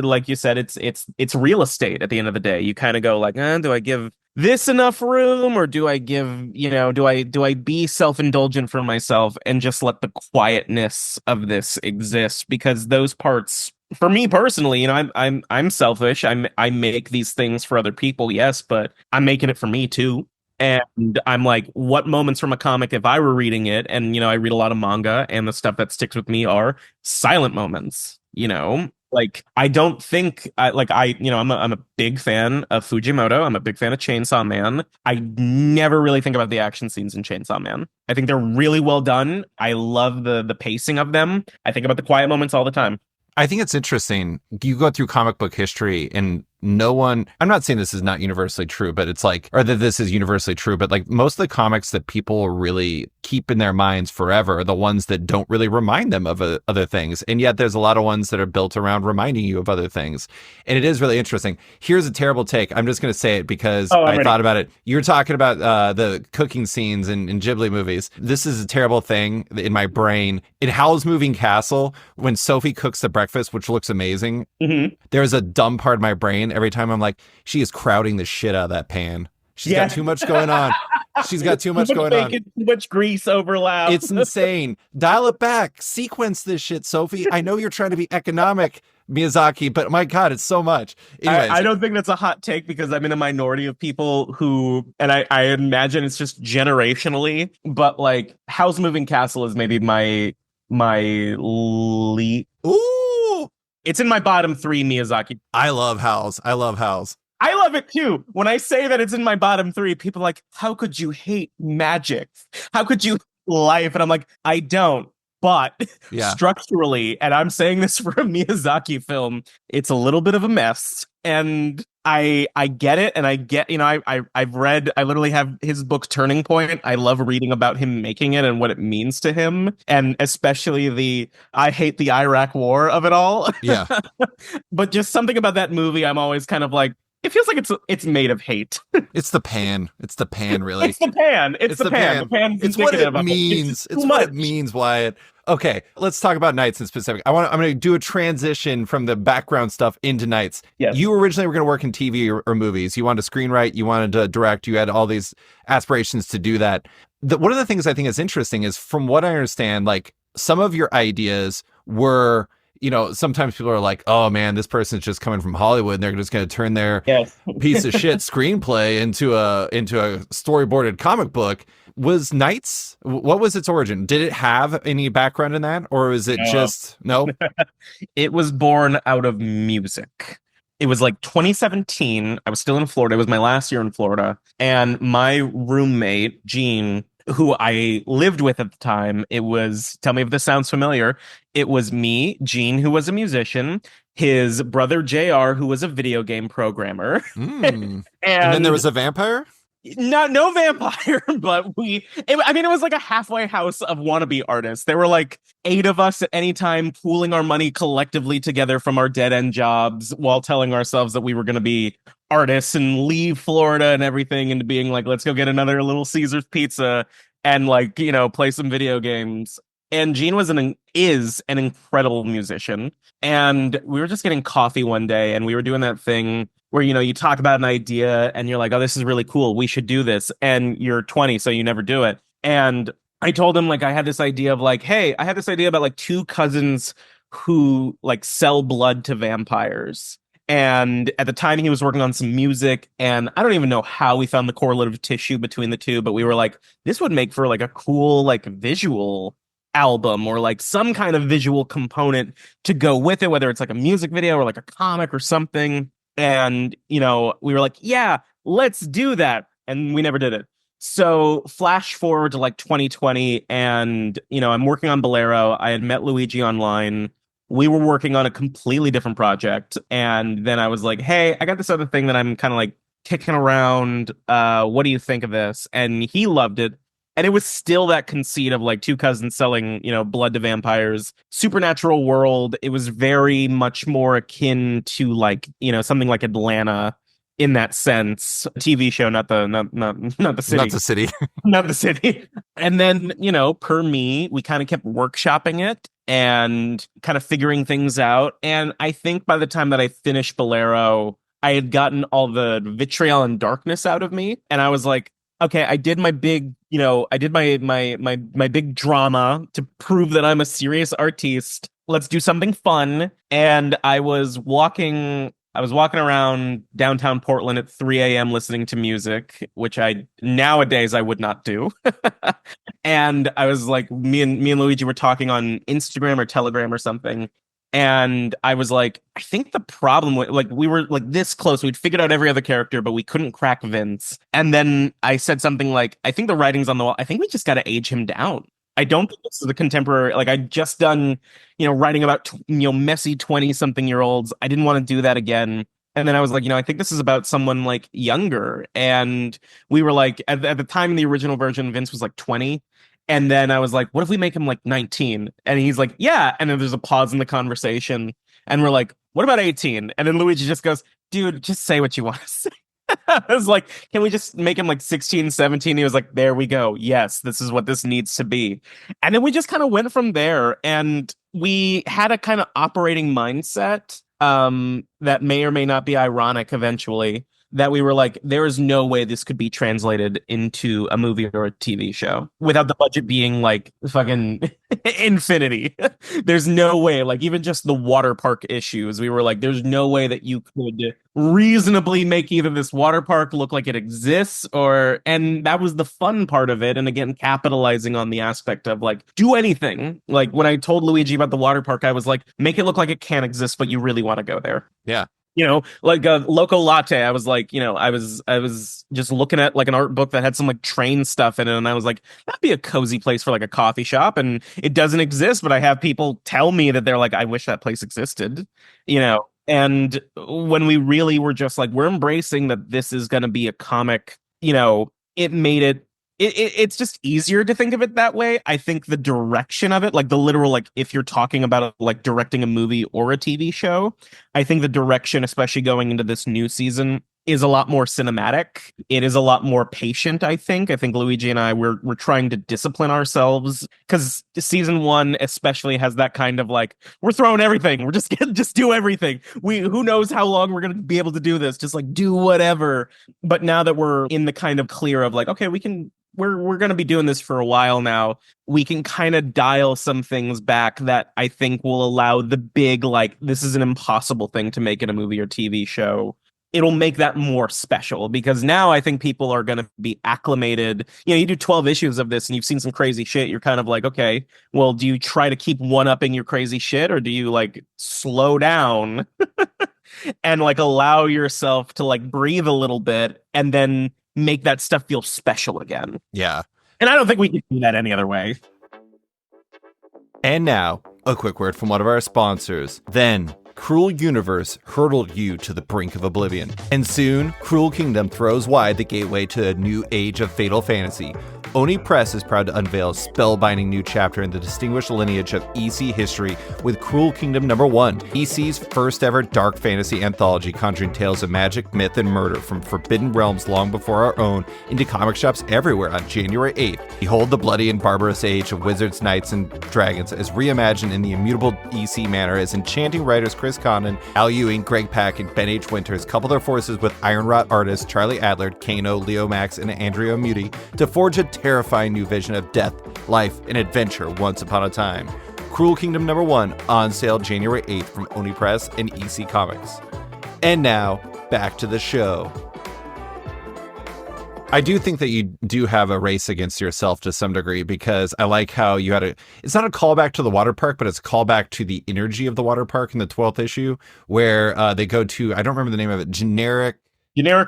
like you said, it's real estate at the end of the day. You kind of go like, do I give this enough room, or do I give, do I be self-indulgent for myself and just let the quietness of this exist? Because those parts, for me personally, I'm selfish. I make these things for other people, yes, but I'm making it for me too. And I'm like, what moments from a comic, if I were reading it, and I read a lot of manga, and the stuff that sticks with me are silent moments, like, I don't think I'm a big fan of Fujimoto. I'm a big fan of Chainsaw Man. I never really think about the action scenes in Chainsaw Man. I think they're really well done. I love the pacing of them. I think about the quiet moments all the time. I think it's interesting. You go through comic book history, and no one, I'm not saying this is not universally true, but it's like, or that this is universally true, but like most of the comics that people really keep in their minds forever are the ones that don't really remind them of other things. And yet there's a lot of ones that are built around reminding you of other things. And it is really interesting. Here's a terrible take. I'm just going to say it because I thought about it. You're talking about the cooking scenes in Ghibli movies. This is a terrible thing in my brain. In Howl's Moving Castle, when Sophie cooks the breakfast, which looks amazing, there's a dumb part of my brain every time I'm like, she is crowding the shit out of that pan. She's got too much going on. She's got too much going on. Too much grease overlap. It's insane. Dial it back. Sequence this shit, Sophie. I know you're trying to be economic, Miyazaki, but my God, it's so much. Anyways. I don't think that's a hot take, because I'm in a minority of people who, and I imagine it's just generationally, but like, Howl's Moving Castle is maybe my lead. Ooh. It's in my bottom 3 Miyazaki. I love Howl's. I love it too. When I say that it's in my bottom 3, people are like, how could you hate magic? How could you hate life? And I'm like, I don't. But structurally, and I'm saying this for a Miyazaki film, it's a little bit of a mess. And I get it. And I get, I've read, I literally have his book Turning Point. I love reading about him making it and what it means to him. And especially I hate the Iraq war of it all. Yeah. But just something about that movie, I'm always kind of like, it feels like it's made of hate. It's the pan. It's the pan, really. It's the pan. It's the pan. The pan's it's what it of means. It's what it means, Wyatt. Okay, let's talk about Nights in specific. I'm going to do a transition from the background stuff into Nights. Yes. You originally were going to work in TV or movies. You wanted to screenwrite. You wanted to direct. You had all these aspirations to do that. One of the things I think is interesting is, from what I understand, like, some of your ideas were, sometimes people are like, oh man, this person's just coming from Hollywood and they're just going to turn their piece of shit screenplay into a storyboarded comic book. Was Nights, what was its origin? Did it have any background in that, or is it just no? It was born out of music. It was like 2017. I was still in Florida. It was my last year in Florida, and my roommate Gene, who I lived with at the time, it was, tell me if this sounds familiar, it was me, Gene, who was a musician, his brother JR, who was a video game programmer. And then there was a vampire? No vampire, but it was like a halfway house of wannabe artists. There were like 8 of us at any time, pooling our money collectively together from our dead-end jobs, while telling ourselves that we were going to be artists and leave Florida and everything, and being like, let's go get another Little Caesars pizza and, like, play some video games. And Gene is an incredible musician. And we were just getting coffee one day, and we were doing that thing where, you talk about an idea and you're like, oh, this is really cool, we should do this. And you're 20, so you never do it. And I told him, like, I had this idea of like, hey, I had this idea about like 2 cousins who like sell blood to vampires. And at the time he was working on some music, and I don't even know how we found the correlative tissue between the two, but we were like, this would make for like a cool, like, visual album or like some kind of visual component to go with it, whether it's like a music video or like a comic or something. And, you know, we were like, yeah, let's do that. And we never did it. So flash forward to like 2020, and, you know, I'm working on Bolero. I had met Luigi online. We were working on a completely different project. And then I was like, hey, I got this other thing that I'm kind of like kicking around. What do you think of this? And he loved it. And it was still that conceit of like two cousins selling, you know, blood to vampires, supernatural world. It was very much more akin to like, you know, something like Atlanta in that sense. A TV show, not the city. Not the city. Not the city. And then, you know, per me, we kind of kept workshopping it and kind of figuring things out. And I think by the time that I finished Bolero, I had gotten all the vitriol and darkness out of me. And I was like, okay, I did my big, you know, I did my big drama to prove that I'm a serious artiste. Let's do something fun. And I was walking around downtown Portland at 3 a.m. listening to music, which I nowadays I would not do. And I was like, me and Luigi were talking on Instagram or Telegram or something. And I was like, I think the problem with like we were like this close. We'd figured out every other character, but we couldn't crack Vince. And then I said something like, I think the writing's on the wall. I think we just got to age him down. I don't think this is a contemporary, like I just done, you know, writing about, you know, messy 20-something-year-olds. I didn't want to do that again. And then I was like, you know, I think this is about someone like younger. And we were like, at the time in the original version, Vince was like 20. And then I was like, what if we make him like 19? And he's like, yeah. And then there's a pause in the conversation. And we're like, what about 18? And then Luigi just goes, dude, just say what you want to say. I was like, can we just make him like 16, 17? He was like, there we go. Yes, this is what this needs to be. And then we just kind of went from there. And we had a kind of operating mindset that may or may not be ironic eventually, that we were like, there is no way this could be translated into a movie or a TV show without the budget being like fucking infinity. There's no way, like even just the water park issues, we were like, there's no way that you could reasonably make either this water park look like it exists and that was the fun part of it. And again, capitalizing on the aspect of like, do anything. Like when I told Luigi about the water park, I was like, make it look like it can't exist, but you really want to go there. Yeah. You know, like a Loco Latte. I was like, you know, I was just looking at like an art book that had some like train stuff in it, and I was like, that'd be a cozy place for like a coffee shop. And it doesn't exist, but I have people tell me that they're like, I wish that place existed, you know. And when we really were just like, we're embracing that this is going to be a comic, you know, it made it. It's just easier to think of it that way. I think the direction of it, like the literal, like if you're talking about like directing a movie or a TV show, I think the direction, especially going into this new season, is a lot more cinematic. It is a lot more patient, I think. I think Luigi and I, we're trying to discipline ourselves because season 1 especially has that kind of like, we're throwing everything. We're just do everything. Who knows how long we're going to be able to do this. Just like do whatever. But now that we're in the kind of clear of like, okay, we're going to be doing this for a while now, we can kind of dial some things back that I think will allow the big, like, this is an impossible thing to make in a movie or TV show. It'll make that more special because now I think people are going to be acclimated. You know, you do 12 issues of this and you've seen some crazy shit. You're kind of like, okay, well, do you try to keep one-upping your crazy shit or do you like slow down and like allow yourself to like breathe a little bit and then make that stuff feel special again? Yeah. And I don't think we can do that any other way. And now, a quick word from one of our sponsors. Then, Cruel Universe hurtled you to the brink of oblivion. And soon, Cruel Kingdom throws wide the gateway to a new age of fatal fantasy. Oni Press is proud to unveil a spellbinding new chapter in the distinguished lineage of EC history with Cruel Kingdom #1, EC's first ever dark fantasy anthology conjuring tales of magic, myth, and murder from forbidden realms long before our own into comic shops everywhere on January 8th. Behold the bloody and barbarous age of wizards, knights, and dragons as reimagined in the immutable EC manner as enchanting writers Chris Condon, Al Ewing, Greg Pak, and Ben H. Winters couple their forces with Iron Rot artists Charlie Adler, Kano, Leo Max, and Andrea Muti to forge a terrifying new vision of death, life, and adventure once upon a time. Cruel Kingdom #1 on sale January 8th from Oni Press and EC Comics. And now, back to the show. I do think that you do have a race against yourself to some degree because I like how you had it's not a callback to the water park, but it's a callback to the energy of the water park in the 12th issue where they go to, I don't remember the name of it, Generic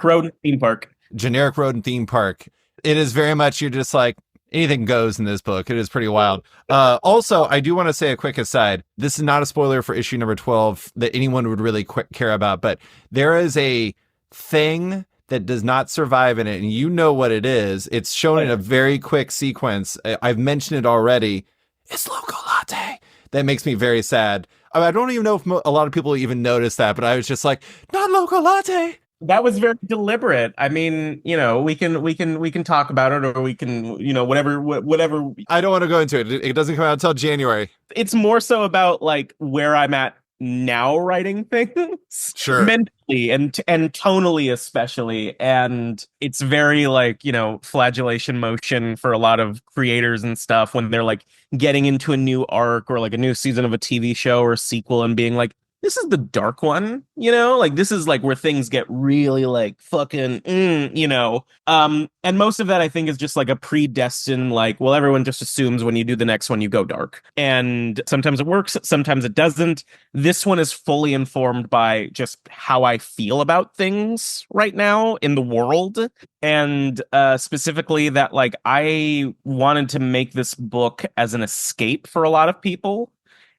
road theme park. generic road and theme park. It is very much, you're just like, anything goes in this book. It is pretty wild. Also, I do want to say a quick aside. This is not a spoiler for issue number 12 that anyone would really care about, but there is a thing that does not survive in it, and you know what it is. It's shown in a very quick sequence. I've mentioned it already. It's Loco Latte. That makes me very sad. I don't even know if a lot of people even noticed that, but I was just like, not Loco Latte. That was very deliberate. I mean, we can talk about it, or we can, whatever. I don't want to go into it. It doesn't come out until January. It's more so about like where I'm at now writing things. Sure. Mentally and tonally especially. And it's very like, flagellation motion for a lot of creators and stuff when they're like getting into a new arc or like a new season of a TV show or a sequel and being like, this is the dark one, like this is like where things get really like fucking, and most of that I think is just like a predestined, like, well, everyone just assumes when you do the next one, you go dark. And sometimes it works, sometimes it doesn't. This one is fully informed by just how I feel about things right now in the world. And specifically that like I wanted to make this book as an escape for a lot of people,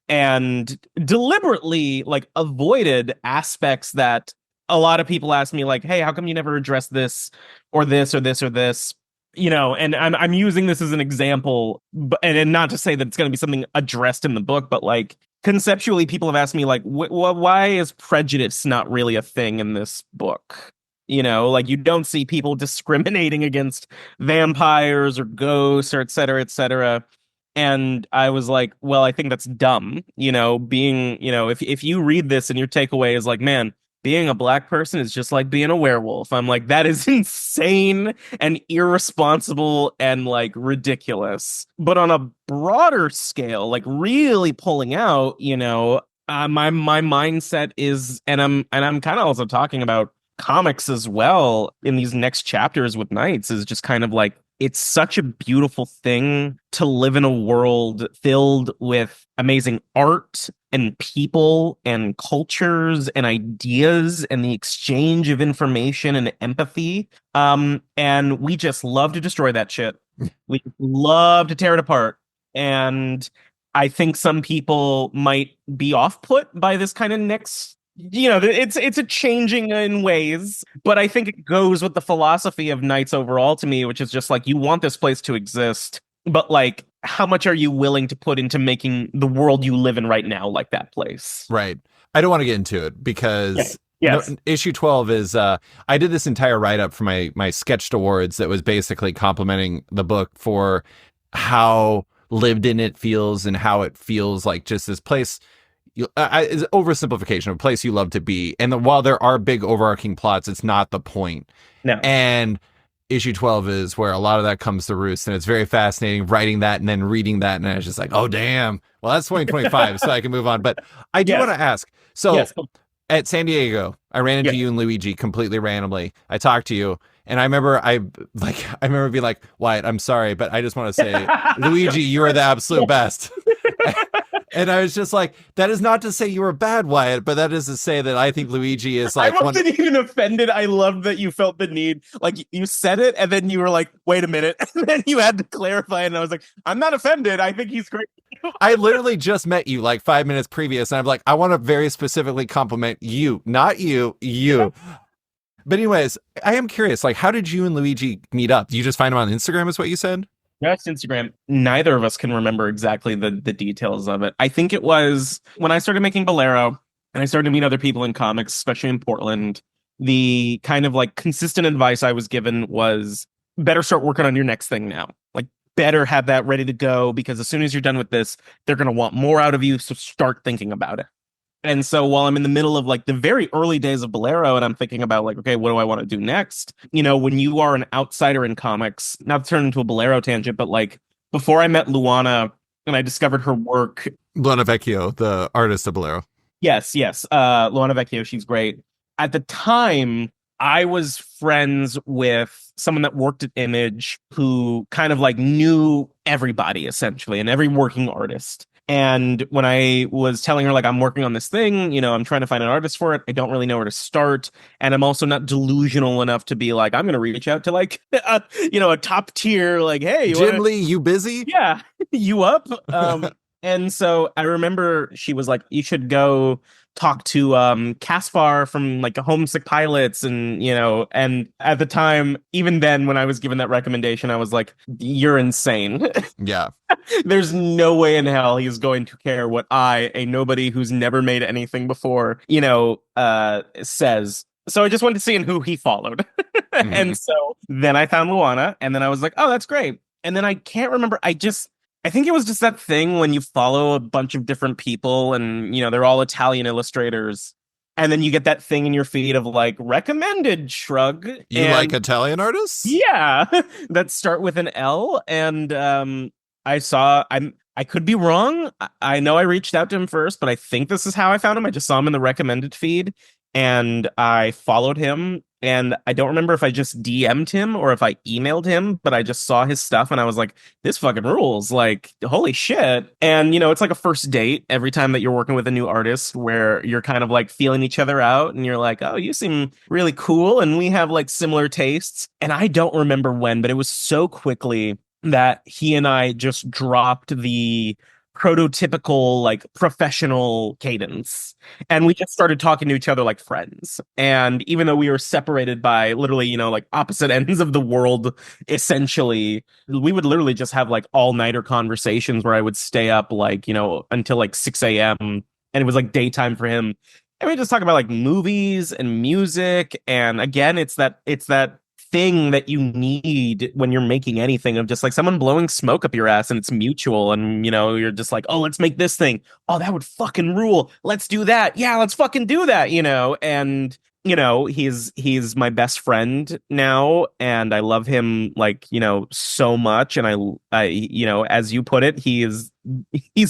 and deliberately like avoided aspects that a lot of people ask me like, hey, how come you never address this or this or this or this? And I'm using this as an example, and not to say that it's going to be something addressed in the book, but like conceptually, people have asked me like, why is prejudice not really a thing in this book? Like you don't see people discriminating against vampires or ghosts or et cetera, et cetera. And I was like, well, I think that's dumb, being, if you read this and your takeaway is like, man, being a black person is just like being a werewolf. I'm like, that is insane and irresponsible and like ridiculous. But on a broader scale, like really pulling out, my mindset is, and I'm kind of also talking about comics as well in these next chapters with Knights, is just kind of like, it's such a beautiful thing to live in a world filled with amazing art and people and cultures and ideas and the exchange of information and empathy. And we just love to destroy that shit. We love to tear it apart. And I think some people might be off-put by this kind of next, it's a changing in ways, but I think it goes with the philosophy of Knights overall to me, which is just like, you want this place to exist, but like, how much are you willing to put into making the world you live in right now like that place? Right. I don't want to get into it because Yes. issue 12 is, I did this entire write-up for my Sketched Awards that was basically complimenting the book for how lived in it feels and how it feels like just this place. Is oversimplification of a place you love to be. And while there are big overarching plots, it's not the point. No. And issue 12 is where a lot of that comes to roost. And it's very fascinating writing that and then reading that. And I was just like, oh, damn. Well, that's 2025, so I can move on. But I do want to ask. So at San Diego, I ran into you and Luigi completely randomly. I talked to you. And I remember being like, Wyatt, I'm sorry, but I just want to say, Luigi, you are the absolute best. And I was just like, that is not to say you were bad, Wyatt, but that is to say that I think Luigi is like... I wasn't even offended. I loved that you felt the need. Like, you said it, and then you were like, wait a minute. And then you had to clarify, and I was like, I'm not offended. I think he's great. I literally just met you like 5 minutes previous, and I'm like, I want to very specifically compliment you. Not you. But anyways, I am curious, like, how did you and Luigi meet up? Did you just find him on Instagram is what you said? Just Instagram. Neither of us can remember exactly the details of it. I think it was when I started making Bolero and I started to meet other people in comics, especially in Portland. The kind of like consistent advice I was given was better start working on your next thing now. Like, better have that ready to go, because as soon as you're done with this, they're going to want more out of you. So start thinking about it. And so while I'm in the middle of like the very early days of Bolero and I'm thinking about like, okay, what do I want to do next? When you are an outsider in comics, not to turn into a Bolero tangent, but like before I met Luana and I discovered her work. Luana Vecchio, the artist of Bolero. Yes. Luana Vecchio, she's great. At the time, I was friends with someone that worked at Image who kind of like knew everybody essentially and every working artist. And when I was telling her, like, I'm working on this thing, I'm trying to find an artist for it, I don't really know where to start. And I'm also not delusional enough to be like, I'm going to reach out to like, a top tier, like, hey, Jim Lee, you busy? yeah, you up? And so I remember she was like, you should go talk to Caspar from like Homesick Pilots, and at the time, even then when I was given that recommendation, I was like, you're insane. Yeah. There's no way in hell he's going to care what a nobody who's never made anything before, says. So I just wanted to see who he followed. Mhm. And so then I found Luana, and then I was like, oh, that's great. And then I can't remember. I think it was just that thing when you follow a bunch of different people and, they're all Italian illustrators. And then you get that thing in your feed of like recommended shrug. You like Italian artists? Yeah, that start with an L. And I could be wrong. I know I reached out to him first, but I think this is how I found him. I just saw him in the recommended feed and I followed him. And I don't remember if I just DM'd him or if I emailed him, but I just saw his stuff and I was like, this fucking rules. Like, holy shit. And, it's like a first date every time that you're working with a new artist where you're kind of like feeling each other out and you're like, oh, you seem really cool. And we have like similar tastes. And I don't remember when, but it was so quickly that he and I just dropped the prototypical like professional cadence and we just started talking to each other like friends. And even though we were separated by literally like opposite ends of the world, essentially we would literally just have like all-nighter conversations where I would stay up like until like 6 a.m. and it was like daytime for him, and we just talk about like movies and music. And again, it's that thing that you need when you're making anything, of just like someone blowing smoke up your ass and it's mutual, and you're just like, oh, let's make this thing, oh, that would fucking rule, let's do that, yeah, let's fucking do that. And he's my best friend now and I love him like so much. And I as you put it, he's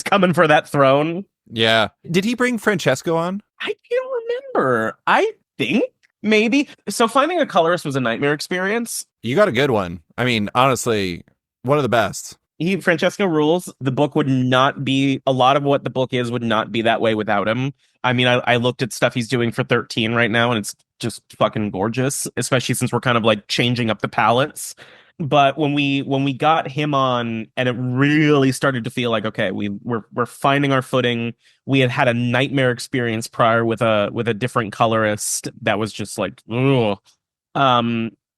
coming for that throne. Yeah. Did he bring Francesco on? I don't remember. I think maybe. So finding a colorist was a nightmare experience. You got a good one. I mean, honestly, one of the best. Francesco rules. The book would not be, a lot of what the book is would not be that way without him. I mean, I looked at stuff he's doing for 13 right now, and it's just fucking gorgeous, especially since we're kind of like changing up the palettes. But when we got him on, and it really started to feel like, okay, we're finding our footing. We had a nightmare experience prior with a different colorist that was just like, ugh.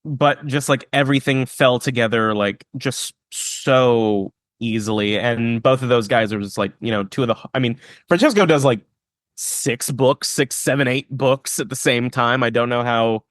But just like everything fell together like just so easily. And both of those guys are just like, I mean, Francesco does like 6 books, 6, 7, 8 books at the same time. I don't know how,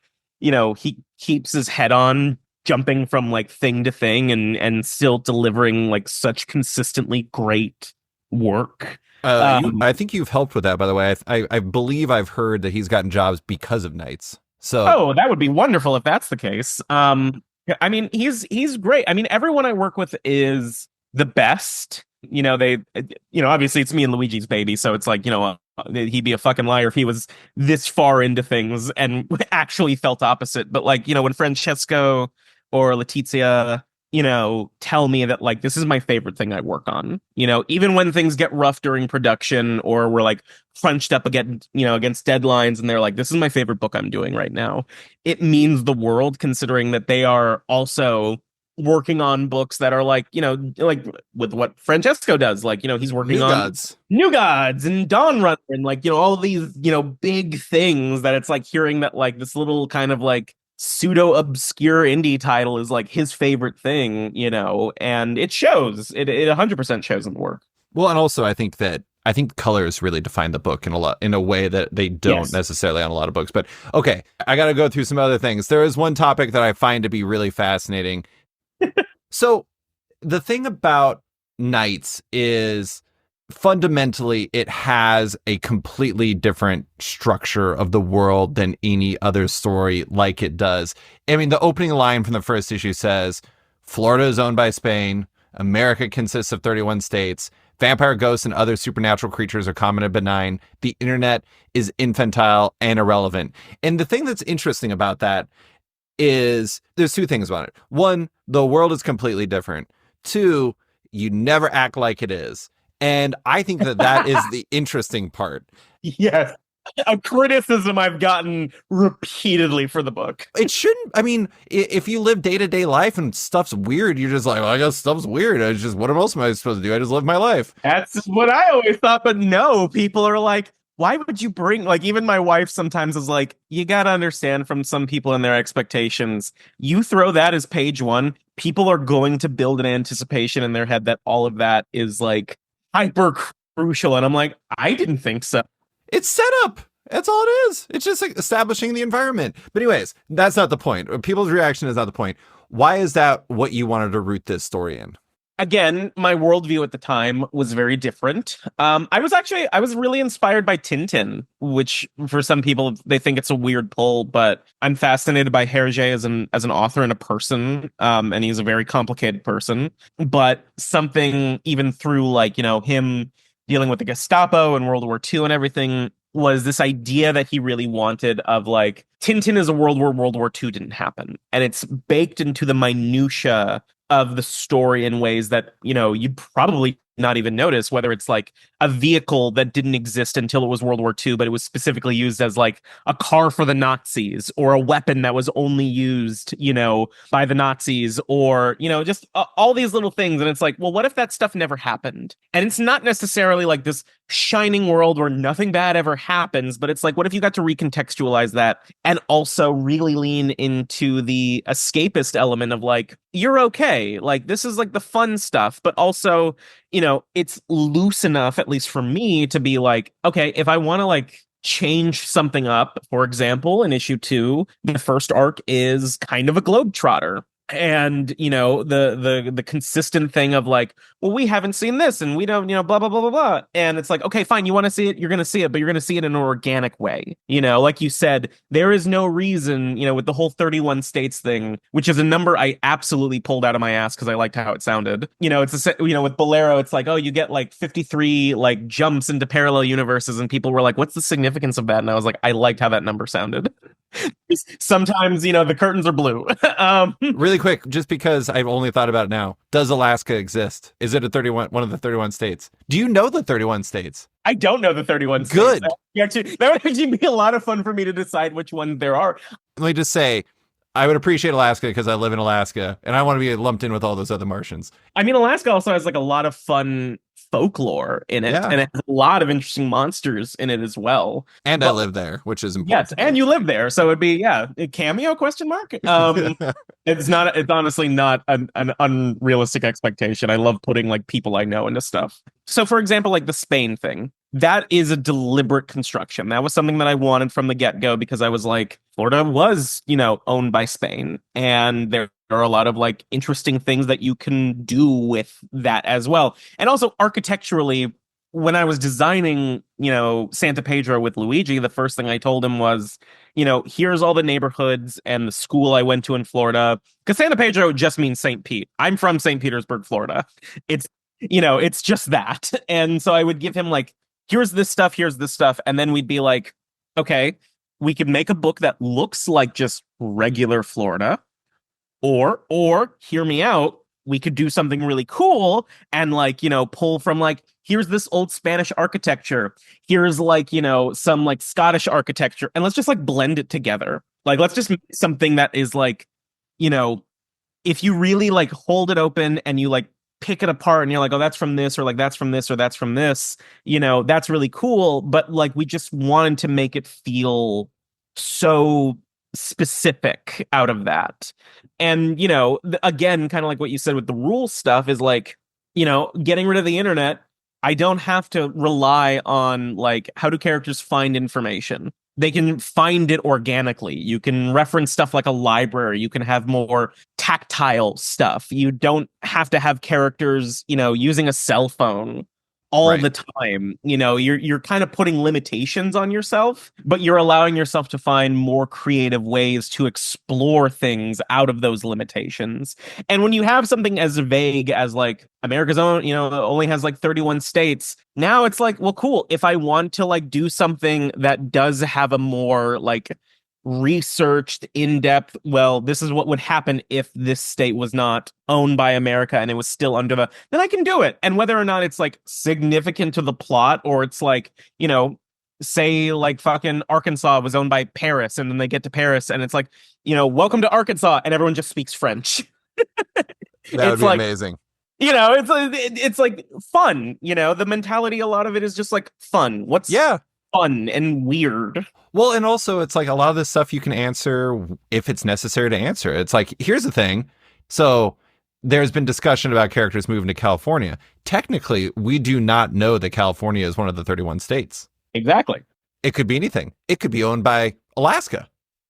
he keeps his head on jumping from like thing to thing and still delivering like such consistently great work. I think you've helped with that, by the way. I believe I've heard that he's gotten jobs because of Knights. So, that would be wonderful if that's the case. I mean, he's great. I mean, everyone I work with is the best. Obviously it's me and Luigi's baby, so it's like, he'd be a fucking liar if he was this far into things and actually felt opposite. But like, when Francesco or Letizia, tell me that like, this is my favorite thing I work on, even when things get rough during production or we're like crunched up against deadlines and they're like, this is my favorite book I'm doing right now. It means the world, considering that they are also working on books that are like, like with what Francesco does, like, he's working on New Gods and Dawn Runner and like, all of these, big things that it's like hearing that like this little kind of like pseudo obscure indie title is like his favorite thing, and it shows. It 100% shows in the work. Well, and also I think colors really define the book in a way that they don't necessarily on a lot of books. But okay, I got to go through some other things. There is one topic that I find to be really fascinating. So the thing about Knights is fundamentally it has a completely different structure of the world than any other story like it does. I mean, the opening line from the first issue says, Florida is owned by Spain. America consists of 31 states. Vampire ghosts and other supernatural creatures are common and benign. The internet is infantile and irrelevant. And the thing that's interesting about that is there's two things about it. One, the world is completely different. Two, you never act like it is. And I think that that is the interesting part. Yes. A criticism I've gotten repeatedly for the book. It shouldn't, I mean, if you live day-to-day life and stuff's weird, you're just like, well, I guess stuff's weird. I just, what else am I supposed to do? I just live my life. That's what I always thought, but no, people are like, why would you bring, like, even my wife sometimes is like, you gotta understand from some people and their expectations, you throw that as page one, people are going to build an anticipation in their head that all of that is like hyper crucial. And I'm like, I didn't think so. It's set up. That's all it is. It's just like establishing the environment. But anyways, that's not the point. People's reaction is not the point. Why is that what you wanted to root this story in? Again, my worldview at the time was very different. I was really inspired by Tintin, which for some people they think it's a weird pull, but I'm fascinated by Hergé as an author and a person, and he's a very complicated person. But something even through like him dealing with the Gestapo and World War II and everything was this idea that he really wanted of like Tintin is a world where World War II didn't happen, and it's baked into the minutia of the story in ways that you'd probably not even notice, whether it's like a vehicle that didn't exist until it was World War II, but it was specifically used as like a car for the Nazis, or a weapon that was only used, by the Nazis, or, just all these little things. And it's like, well, what if that stuff never happened? And it's not necessarily like this shining world where nothing bad ever happens, but it's like, what if you got to recontextualize that and also really lean into the escapist element of like, you're okay. Like, this is like the fun stuff, but also, it's loose enough, at least for me, to be like, okay, if I want to like change something up, for example, in issue 2, the first arc is kind of a globetrotter. And the consistent thing of like, well, we haven't seen this and we don't, blah blah blah blah blah. And it's like, okay, fine, you want to see it, you're gonna see it, but you're gonna see it in an organic way. Like you said, there is no reason, with the whole 31 states thing, which is a number I absolutely pulled out of my ass because I liked how it sounded. It's with Bolero, it's like, oh, you get like 53 like jumps into parallel universes, and people were like, what's the significance of that? And I was like, I liked how that number sounded. Sometimes the curtains are blue. Really quick, just because I've only thought about it now, does Alaska exist? Is it one of the 31 states? Do you know the 31 states? I don't know the 31 states. Good. That would actually be a lot of fun for me to decide which ones there are. Let me just say, I would appreciate Alaska because I live in Alaska and I want to be lumped in with all those other Martians. I mean, Alaska also has like a lot of fun folklore in it, and it has a lot of interesting monsters in it as well. And I live there, which is important. Yes, and you live there, so it'd be a cameo question mark. It's honestly not an unrealistic expectation. I love putting like people I know into stuff. So for example, like the Spain thing, that is a deliberate construction. That was something that I wanted from the get-go because I was like, Florida was, owned by Spain, and there are a lot of like interesting things that you can do with that as well. And also architecturally, when I was designing, Santa Pedro with Luigi, the first thing I told him was, here's all the neighborhoods and the school I went to in Florida. Because Santa Pedro just means St. Pete. I'm from St. Petersburg, Florida. It's just that. And so I would give him like, here's this stuff. And then we'd be like, okay, we could make a book that looks like just regular Florida. Or hear me out, we could do something really cool and like, pull from like, here's this old Spanish architecture. Here's like, some like Scottish architecture. And let's just like blend it together. Like, let's just make something that is like, if you really like hold it open and you like pick it apart and you're like, oh, that's from this, or like that's from this, or that's from this, that's really cool. But like, we just wanted to make it feel so specific out of that. And again, kind of like what you said with the rule stuff is like, getting rid of the internet, I don't have to rely on like, how do characters find information? They can find it organically. You can reference stuff like a library. You can have more tactile stuff. You don't have to have characters, using a cell phone all Right. the time. You're kind of putting limitations on yourself, but you're allowing yourself to find more creative ways to explore things out of those limitations. And when you have something as vague as like America's own, only has like 31 states, now it's like, well, cool. If I want to like do something that does have a more like researched, in-depth, well, this is what would happen if this state was not owned by America and it was still under then I can do it. And whether or not it's like significant to the plot or it's like, say like fucking Arkansas was owned by Paris and then they get to Paris and it's like, welcome to Arkansas and everyone just speaks French. That would It's be like, amazing. it's like fun, the mentality, a lot of it is just like fun. What's Yeah. fun and weird? Well, and also it's like a lot of this stuff you can answer if it's necessary to answer. It's like, here's the thing. So there's been discussion about characters moving to California. Technically, we do not know that California is one of the 31 states. Exactly. It could be anything. It could be owned by Alaska.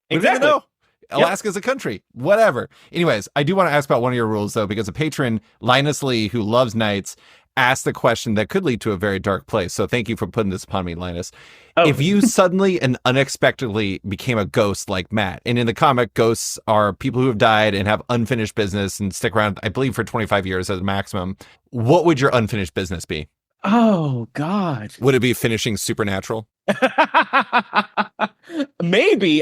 We don't even Exactly. know. Yep. Alaska's a country. Whatever. Anyways, I do want to ask about one of your rules, though, because a patron, Linus Lee, who loves Knights, asked a question that could lead to a very dark place. So thank you for putting this upon me, Linus. Oh. If you suddenly and unexpectedly became a ghost like Matt, and in the comic, ghosts are people who have died and have unfinished business and stick around, I believe, for 25 years as a maximum, what would your unfinished business be? Oh, God. Would it be finishing Supernatural? Maybe.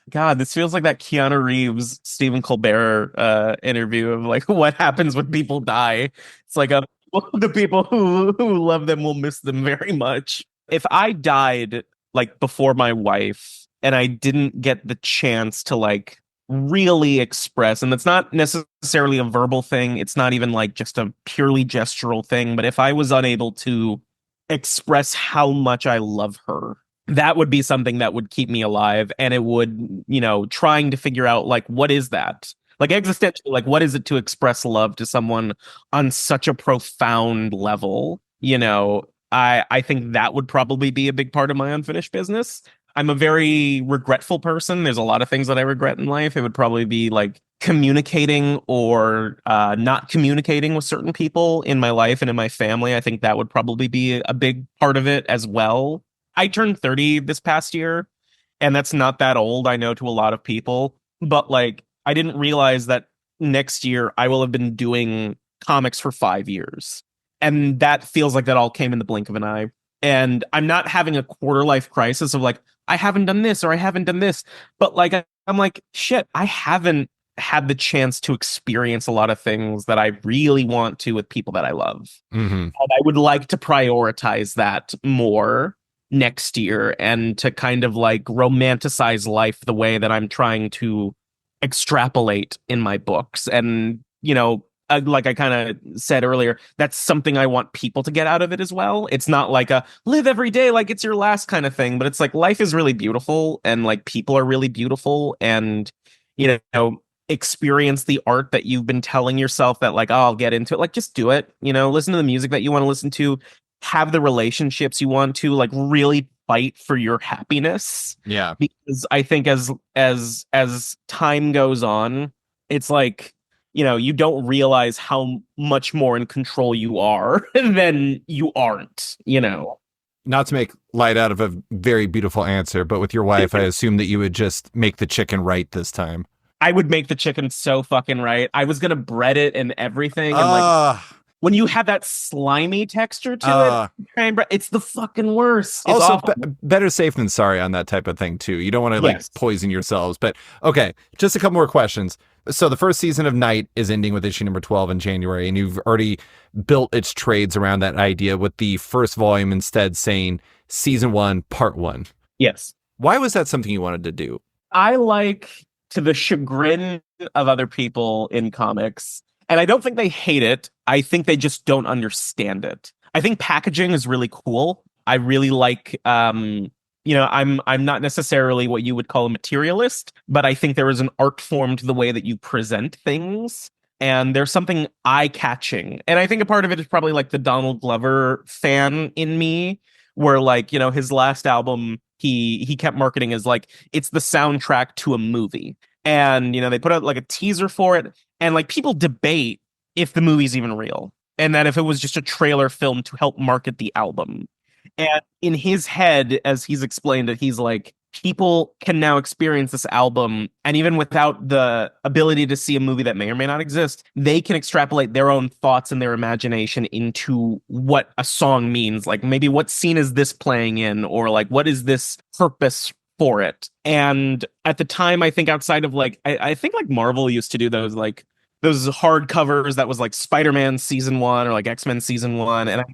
God, this feels like that Keanu Reeves, Stephen Colbert interview of like what happens when people die. It's like the people who love them will miss them very much. If I died like before my wife and I didn't get the chance to like really express, and that's not necessarily a verbal thing, it's not even like just a purely gestural thing, but if I was unable to express how much I love her, that would be something that would keep me alive. And it would, trying to figure out like, what is that? Like existentially, like, what is it to express love to someone on such a profound level? I think that would probably be a big part of my unfinished business. I'm a very regretful person. There's a lot of things that I regret in life. It would probably be like communicating or not communicating with certain people in my life and in my family. I think that would probably be a big part of it as well. I turned 30 this past year, and that's not that old, I know, to a lot of people. But like, I didn't realize that next year I will have been doing comics for 5 years. And that feels like that all came in the blink of an eye. And I'm not having a quarter life crisis of like, I haven't done this or I haven't done this. But like, I'm like, shit, I haven't had the chance to experience a lot of things that I really want to with people that I love. Mm-hmm. And I would like to prioritize that more next year and to kind of like romanticize life the way that I'm trying to extrapolate in my books. And, like I kind of said earlier, that's something I want people to get out of it as well. It's not like a live every day like it's your last kind of thing, but it's like life is really beautiful and like people are really beautiful and, experience the art that you've been telling yourself that like, oh, I'll get into it. Like, just do it, listen to the music that you want to listen to, have the relationships you want to, like really fight for your happiness. Yeah. Because I think as time goes on, it's like, you don't realize how much more in control you are than you aren't, Not to make light out of a very beautiful answer, but with your wife, I assume that you would just make the chicken right this time. I would make the chicken so fucking right. I was gonna bread it and everything, and like when you have that slimy texture to it, it's the fucking worst. It's also, awful. better safe than sorry on that type of thing too. You don't want to like Yes. poison yourselves. But okay, just a couple more questions. So the first season of Night is ending with issue number 12 in January, and you've already built its trades around that idea with the first volume instead saying season 1, part 1. Yes. Why was that something you wanted to do? I like, to the chagrin of other people in comics, and I don't think they hate it, I think they just don't understand it. I think packaging is really cool. I really like, I'm not necessarily what you would call a materialist, but I think there is an art form to the way that you present things. And there's something eye-catching. And I think a part of it is probably like the Donald Glover fan in me, where like, his last album, he kept marketing as like, it's the soundtrack to a movie. And, they put out like a teaser for it. And like people debate if the movie's even real. and that if it was just a trailer film to help market the album. And in his head, as he's explained it, he's like, people can now experience this album, and even without the ability to see a movie that may or may not exist, they can extrapolate their own thoughts and their imagination into what a song means. Like, maybe what scene is this playing in, or like, what is this purpose for it? And at the time, I think outside of like, I think like Marvel used to do those hard covers that was like Spider-Man season 1 or like X-Men season 1, and I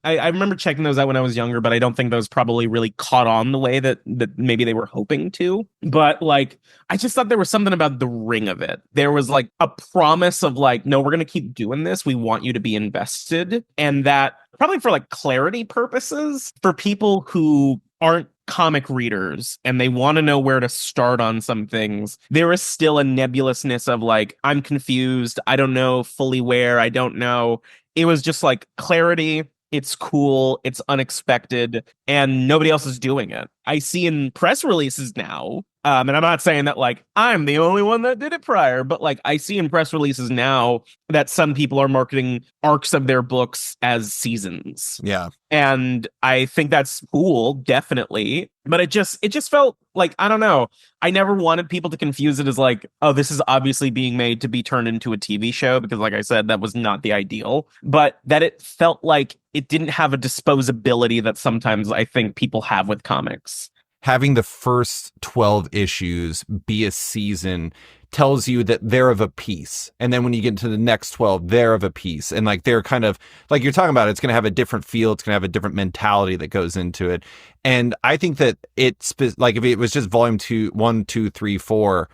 I remember checking those out when I was younger, but I don't think those probably really caught on the way that maybe they were hoping to. But like, I just thought there was something about the ring of it. There was like a promise of like, no, we're gonna keep doing this. We want you to be invested, and that probably for like clarity purposes for people who aren't comic readers and they want to know where to start on some things, there is still a nebulousness of like, I'm confused, I don't know fully where, I don't know. It was just like clarity. It's cool, it's unexpected, and nobody else is doing it. I see in press releases now, and I'm not saying that like I'm the only one that did it prior, but like I see in press releases now that some people are marketing arcs of their books as seasons. Yeah. And I think that's cool, definitely. But it just felt like, I don't know. I never wanted people to confuse it as like, oh, this is obviously being made to be turned into a TV show, because like I said, that was not the ideal. But that it felt like it didn't have a disposability that sometimes I think people have with comics. Having the first 12 issues be a season tells you that they're of a piece. And then when you get into the next 12, they're of a piece. And like, they're kind of like you're talking about, it's going to have a different feel. It's going to have a different mentality that goes into it. And I think that it's like, if it was just volume 2, 1, 2, 3, 4,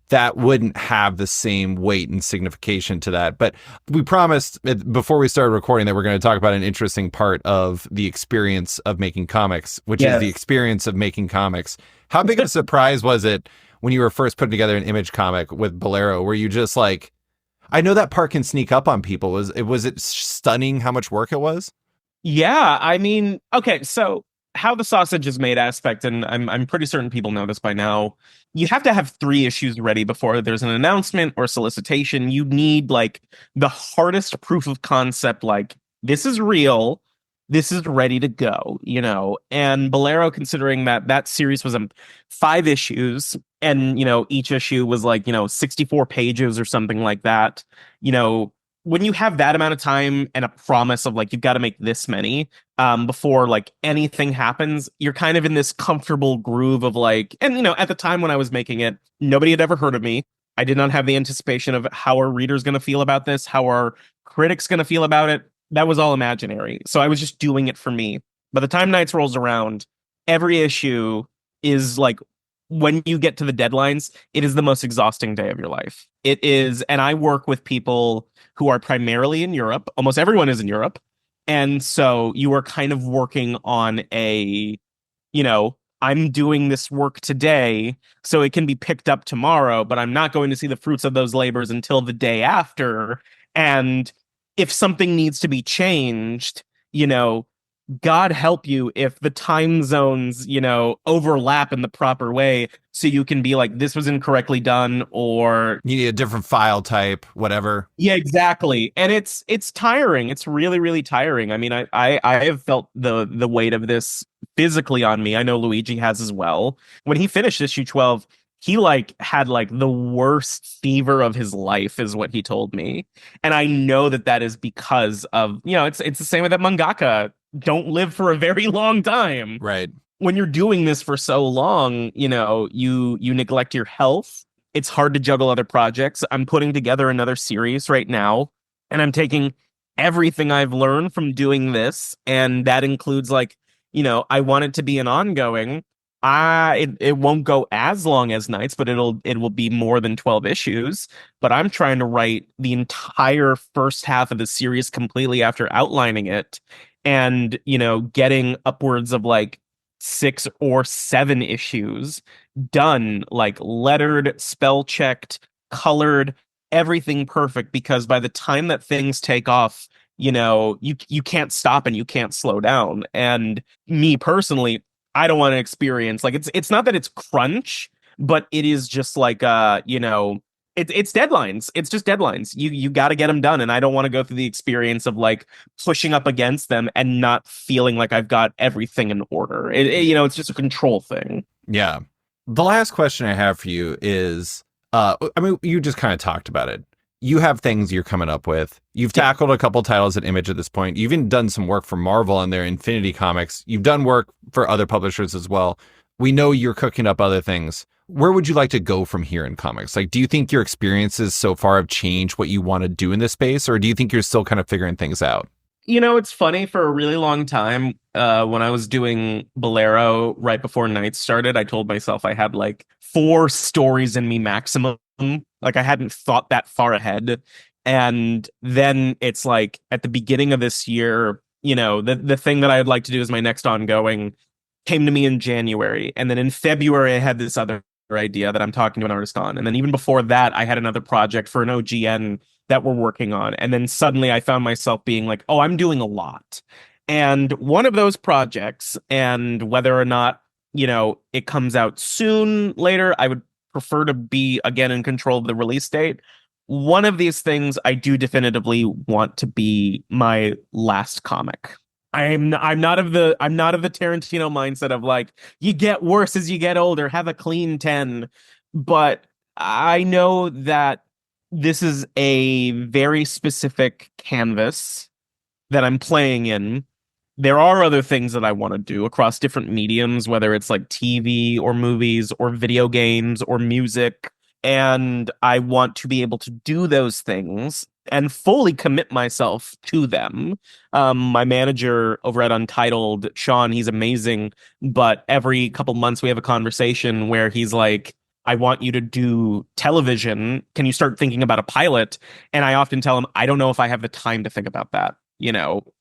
that wouldn't have the same weight and signification to that. But we promised before we started recording that we're going to talk about an interesting part of the experience of making comics, which is the experience of making comics. How big of a surprise was it when you were first putting together an Image comic with Bolero? Were you just like, I know that part can sneak up on people. Was it stunning how much work it was? Yeah, I mean, okay, so how the sausage is made aspect, and I'm pretty certain people know this by now. You have to have 3 issues ready before there's an announcement or solicitation. You need like the hardest proof of concept, like this is real, this is ready to go, you know. And Bolero, considering that that series was 5 issues, and you know, each issue was like, you know, 64 pages or something like that, you know, when you have that amount of time and a promise of like, you've got to make this many before like anything happens, you're kind of in this comfortable groove of like, and you know, at the time when I was making it, nobody had ever heard of me. I did not have the anticipation of how are readers going to feel about this, how are critics going to feel about it. That was all imaginary. So I was just doing it for me. By the time Nights rolls around, every issue is like, when you get to the deadlines, it is the most exhausting day of your life. It is, and I work with people who are primarily in Europe. Almost everyone is in Europe. And so you are kind of working on a, you know, I'm doing this work today so it can be picked up tomorrow, but I'm not going to see the fruits of those labors until the day after. And if something needs to be changed, you know, God help you if the time zones, you know, overlap in the proper way, so you can be like, this was incorrectly done, or You need a different file type, whatever. yeah, exactly. And it's tiring. It's really, really tiring. I mean, I have felt the weight of this physically on me. I know Luigi has as well. When he finished issue 12, he like had like the worst fever of his life, is what he told me. And I know that that is because of, you know, it's the same with that mangaka don't live for a very long time. Right. When you're doing this for so long, you know, you neglect your health. It's hard to juggle other projects. I'm putting together another series right now, and I'm taking everything I've learned from doing this, and that includes like, you know, I want it to be an ongoing. It won't go as long as Nights, but it will be more than 12 issues. But I'm trying to write the entire first half of the series completely after outlining it, and you know, getting upwards of like 6 or 7 issues done, like lettered, spell checked, colored, everything perfect, because by the time that things take off, you know, you can't stop and you can't slow down. And me personally, I don't want to experience like, it's not that it's crunch, but it is just like you know, It's deadlines. It's just deadlines. You got to get them done, and I don't want to go through the experience of like pushing up against them and not feeling like I've got everything in order. It's just a control thing. Yeah. The last question I have for you is, I mean, you just kind of talked about it. You have things you're coming up with. You've Yeah. tackled a couple titles at Image at this point. You've even done some work for Marvel and their Infinity Comics. You've done work for other publishers as well. We know you're cooking up other things. Where would you like to go from here in comics? Like, do you think your experiences so far have changed what you want to do in this space, or do you think you're still kind of figuring things out? It's funny, for a really long time, when I was doing Bolero right before night started, I told myself I had like 4 stories in me maximum. Like I hadn't thought that far ahead. And then it's like at the beginning of this year, the thing that I'd like to do as my next ongoing came to me in January. And then in February, I had this other idea that I'm talking to an artist on. And then even before that, I had another project for an OGN that we're working on. And then suddenly I found myself being like, oh, I'm doing a lot. And one of those projects, and whether or not, it comes out soon later, I would prefer to be again in control of the release date. One of these things I do definitively want to be my last comic. I'm not of the Tarantino mindset of like you get worse as you get older, have a clean 10. But I know that this is a very specific canvas that I'm playing in. There are other things that I want to do across different mediums, whether it's like TV or movies or video games or music. And I want to be able to do those things and fully commit myself to them. My manager over at Untitled, Sean, he's amazing. But every couple months we have a conversation where he's like, I want you to do television. Can you start thinking about a pilot? And I often tell him, I don't know if I have the time to think about that,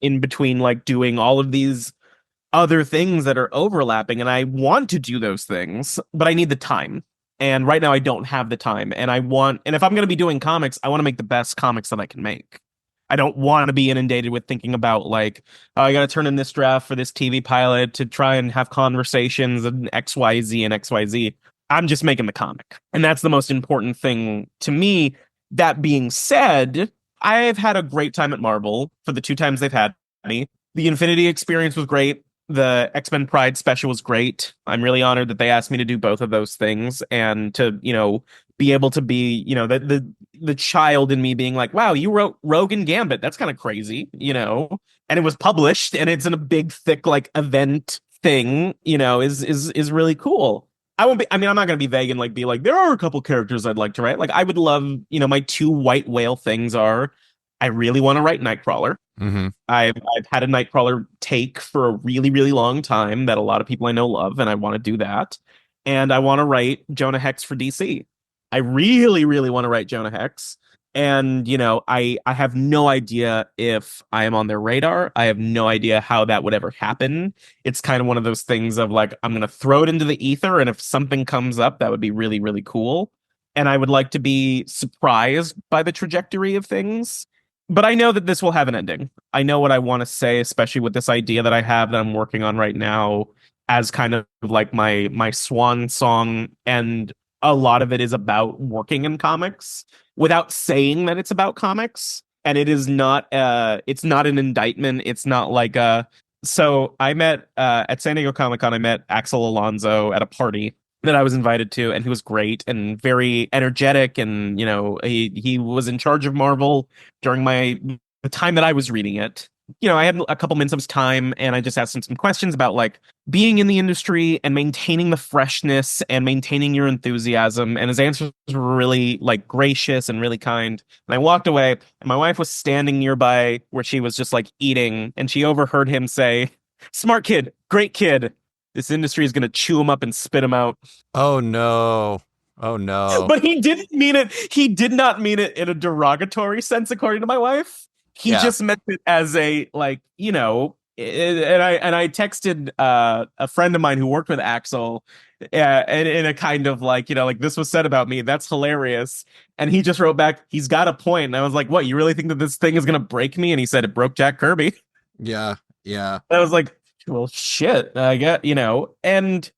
in between like doing all of these other things that are overlapping. And I want to do those things, but I need the time. And right now I don't have the time. And if I'm going to be doing comics, I want to make the best comics that I can make. I don't want to be inundated with thinking about like, oh, I got to turn in this draft for this TV pilot to try and have conversations and XYZ and XYZ. I'm just making the comic. And that's the most important thing to me. That being said, I've had a great time at Marvel for the 2 times they've had me. The Infinity experience was great. The X-Men Pride special was great. I'm really honored that they asked me to do both of those things and to, be able to be, the child in me being like, wow, you wrote Rogue and Gambit. That's kind of crazy, and it was published and it's in a big, thick, like event thing, is really cool. I'm not going to be vague and like be like, there are a couple characters I'd like to write. Like I would love, my 2 white whale things are, I really want to write Nightcrawler. Mm-hmm. I've had a Nightcrawler take for a really, really long time that a lot of people I know love, and I want to do that. And I want to write Jonah Hex for DC. I really, really want to write Jonah Hex. And, I have no idea if I am on their radar. I have no idea how that would ever happen. It's kind of one of those things of like, I'm going to throw it into the ether. And if something comes up, that would be really, really cool. And I would like to be surprised by the trajectory of things. But I know that this will have an ending. I know what I want to say, especially with this idea that I have that I'm working on right now as kind of like my swan song. And a lot of it is about working in comics without saying that it's about comics. And it's not an indictment. It's not like so I met at San Diego Comic-Con, I met Axel Alonso at a party that I was invited to, and he was great and very energetic. And he was in charge of Marvel during the time that I was reading it. I had a couple minutes of his time, and I just asked him some questions about like being in the industry and maintaining the freshness and maintaining your enthusiasm. And his answers were really like gracious and really kind. And I walked away, and my wife was standing nearby where she was just like eating, and she overheard him say, "Smart kid, great kid. This industry is going to chew him up and spit him out." Oh no. Oh no. But he didn't mean it. He did not mean it in a derogatory sense, according to my wife. He Yeah. just meant it as a like, and I texted a friend of mine who worked with Axel, and in a kind of like, like this was said about me. That's hilarious. And he just wrote back, he's got a point. And I was like, what, you really think that this thing is gonna break me? And he said it broke Jack Kirby. Yeah. Yeah. And I was like, well, shit. I get, and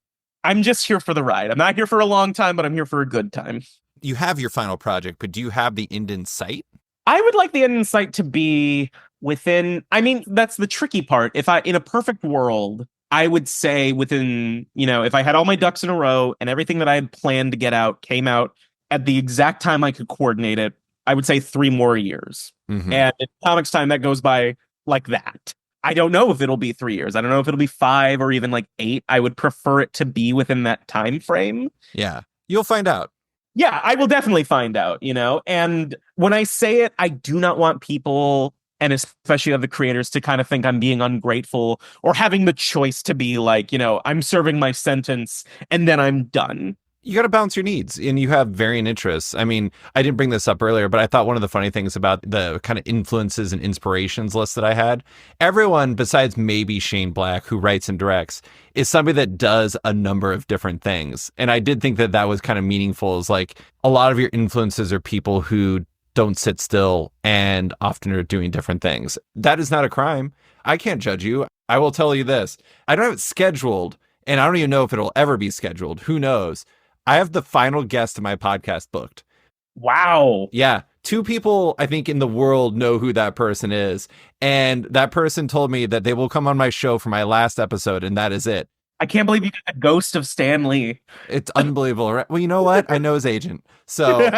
I'm just here for the ride. I'm not here for a long time, but I'm here for a good time. you have your final project, but do you have the end in sight? I would like the end in sight to be within, I mean, that's the tricky part. In a perfect world, I would say within, if I had all my ducks in a row and everything that I had planned to get out came out at the exact time I could coordinate it, I would say 3 more years. Mm-hmm. And in comics time, that goes by like that. I don't know if it'll be 3 years. I don't know if it'll be 5 or even like 8. I would prefer it to be within that time frame. Yeah, you'll find out. Yeah, I will definitely find out, And when I say it, I do not want people, and especially other creators, to kind of think I'm being ungrateful or having the choice to be like, I'm serving my sentence and then I'm done. You got to balance your needs, and you have varying interests. I mean, I didn't bring this up earlier, but I thought one of the funny things about the kind of influences and inspirations list that I had, everyone besides maybe Shane Black, who writes and directs, is somebody that does a number of different things. And I did think that that was kind of meaningful, is like a lot of your influences are people who don't sit still and often are doing different things. That is not a crime. I can't judge you. I will tell you this. I don't have it scheduled, and I don't even know if it'll ever be scheduled. Who knows? I have the final guest of my podcast booked. Wow. Yeah. 2 people, I think, in the world know who that person is. And that person told me that they will come on my show for my last episode, and that is it. I can't believe you got the ghost of Stan Lee. It's unbelievable, right? Well, you know what? I know his agent. So,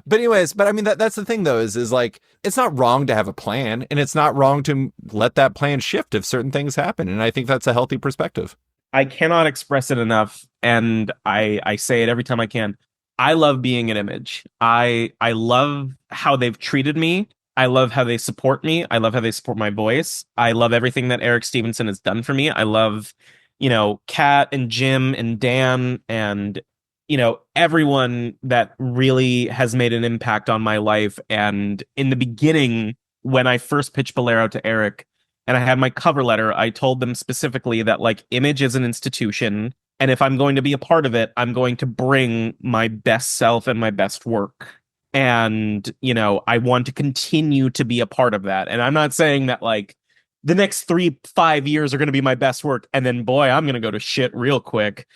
but I mean, that's the thing, though, is like, it's not wrong to have a plan, and it's not wrong to let that plan shift if certain things happen. And I think that's a healthy perspective. I cannot express it enough, and I say it every time I can. I love being an Image. I love how they've treated me. I love how they support me. I love how they support my voice. I love everything that Eric Stevenson has done for me. I love, Kat and Jim and Dan and, everyone that really has made an impact on my life. And in the beginning, when I first pitched Bolero to Eric, and I had my cover letter, I told them specifically that like Image is an institution. And if I'm going to be a part of it, I'm going to bring my best self and my best work. And, I want to continue to be a part of that. And I'm not saying that like the next 3-5 years are going to be my best work. And then, boy, I'm going to go to shit real quick,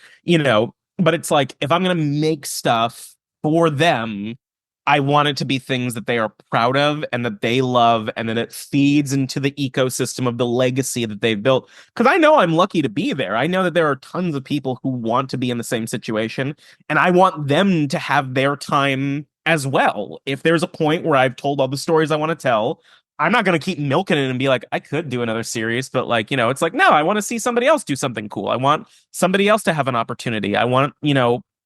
but it's like, if I'm going to make stuff for them, I want it to be things that they are proud of and that they love, and that it feeds into the ecosystem of the legacy that they've built. Because I know I'm lucky to be there. I know that there are tons of people who want to be in the same situation, and I want them to have their time as well. If there's a point where I've told all the stories I want to tell, I'm not going to keep milking it and be like, I could do another series, but like, it's like, no, I want to see somebody else do something cool. I want somebody else to have an opportunity. I want,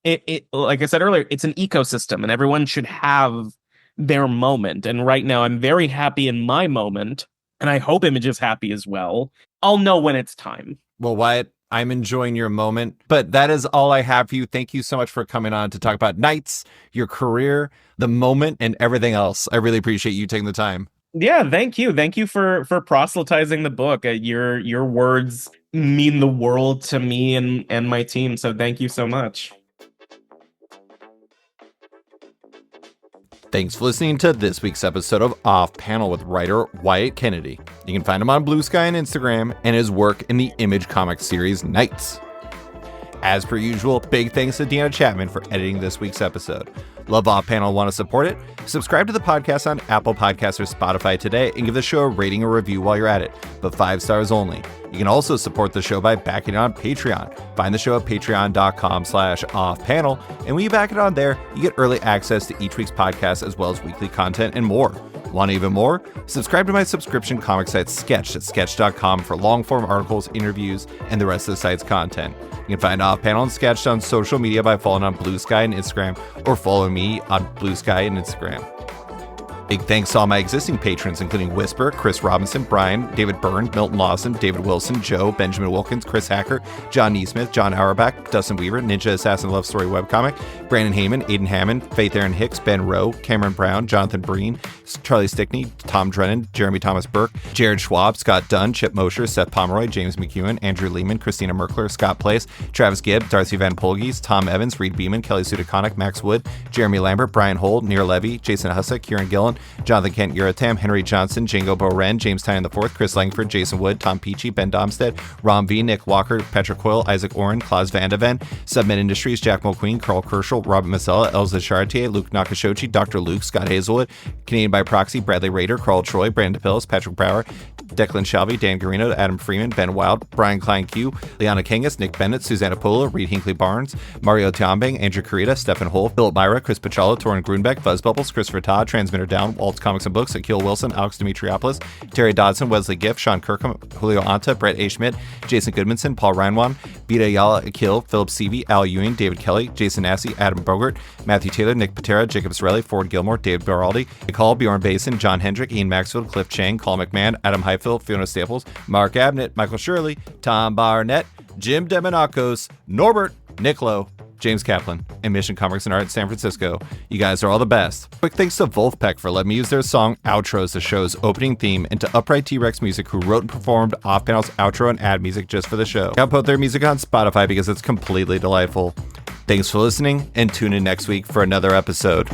it like I said earlier, it's an ecosystem and everyone should have their moment. And right now I'm very happy in my moment, and I hope Image is happy as well. I'll know when it's time. Well, Wyatt, I'm enjoying your moment, but that is all I have for you. Thank you so much for coming on to talk about Knights, your career, the moment, and everything else. I really appreciate you taking the time. Yeah, thank you. Thank you for proselytizing the book. Your words mean the world to me and my team. So thank you so much. Thanks for listening to this week's episode of Off Panel with writer Wyatt Kennedy. You can find him on Blue Sky and Instagram, and his work in the Image comic series Knights. As per usual, big thanks to Deanna Chapman for editing this week's episode. Love Off Panel, want to support it? Subscribe to the podcast on Apple Podcasts or Spotify today and give the show a rating or review while you're at it, but 5 stars only. You can also support the show by backing it on Patreon. Find the show at patreon.com/offpanel, and when you back it on there, you get early access to each week's podcast as well as weekly content and more. Want even more? Subscribe to my subscription comic site Sketch at sketch.com for long-form articles, interviews, and the rest of the site's content. You can find Off Panel and Sketch on social media by following on Blue Sky and Instagram, or following me on Blue Sky and Instagram. Big thanks to all my existing patrons, including Whisper, Chris Robinson, Brian, David Byrne, Milton Lawson, David Wilson, Joe, Benjamin Wilkins, Chris Hacker, John Neesmith, John Auerbach, Dustin Weaver, Ninja Assassin Love Story webcomic, Brandon Heyman, Aiden Hammond, Faith Aaron Hicks, Ben Rowe, Cameron Brown, Jonathan Breen, Charlie Stickney, Tom Drennan, Jeremy Thomas Burke, Jared Schwab, Scott Dunn, Chip Mosher, Seth Pomeroy, James McEwen, Andrew Lehman, Christina Merkler, Scott Place, Travis Gibb, Darcy Van Polges, Tom Evans, Reed Beeman, Kelly Sudaconic, Max Wood, Jeremy Lambert, Brian Holt, Near Levy, Jason Hussick, Kieran Gillen, Allen, Jonathan Kent Uratam, Henry Johnson, Django Boren, James Tynan IV, Chris Langford, Jason Wood, Tom Peachy, Ben Domstead, Rom V, Nick Walker, Patrick Coyle, Isaac Oren, Klaus Vandeven, Submit Industries, Jack Mulqueen, Carl Kerschel, Robert Masella, Elza Chartier, Luke Nakashochi, Dr. Luke, Scott Hazelwood, Canadian by Proxy, Bradley Rader, Carl Troy, Brandon Pills, Patrick Brower, Declan Shelby, Dan Garino, Adam Freeman, Ben Wild, Brian Klein Q, Liana Kangas, Nick Bennett, Susanna Polo, Reed Hinkley Barnes, Mario Tiambang, Andrew Carita, Stephen Hole, Philip Myra, Chris Pachalo, Torin Grunbeck, Buzz Bubbles, Christopher Todd, Transmitter Down, Waltz Comics and Books, Akil Wilson, Alex Dimitriopoulos, Terry Dodson, Wesley Giff, Sean Kirkham, Julio Anta, Brett A. Schmidt, Jason Goodmanson, Paul Reinwan, Bita Yala Akil, Philip Seavey, Al Ewing, David Kelly, Jason Assey, Adam Bogert, Matthew Taylor, Nick Patera, Jacob Sorelli, Ford Gilmore, David Baraldi, Nicole, Bjorn Basin, John Hendrick, Ian Maxfield, Cliff Chang, Colin McMahon, Adam Highfield, Fiona Staples, Mark Abnett, Michael Shirley, Tom Barnett, Jim Demonakos, Norbert, Nick Lowe, James Kaplan, and Mission Comics and Art in San Francisco. You guys are all the best. Quick thanks to Wolfpack for letting me use their song Outro as the show's opening theme, and to Upright T-Rex Music, who wrote and performed Off Panel's outro and ad music just for the show. I'll put their music on Spotify because it's completely delightful. Thanks for listening, and tune in next week for another episode.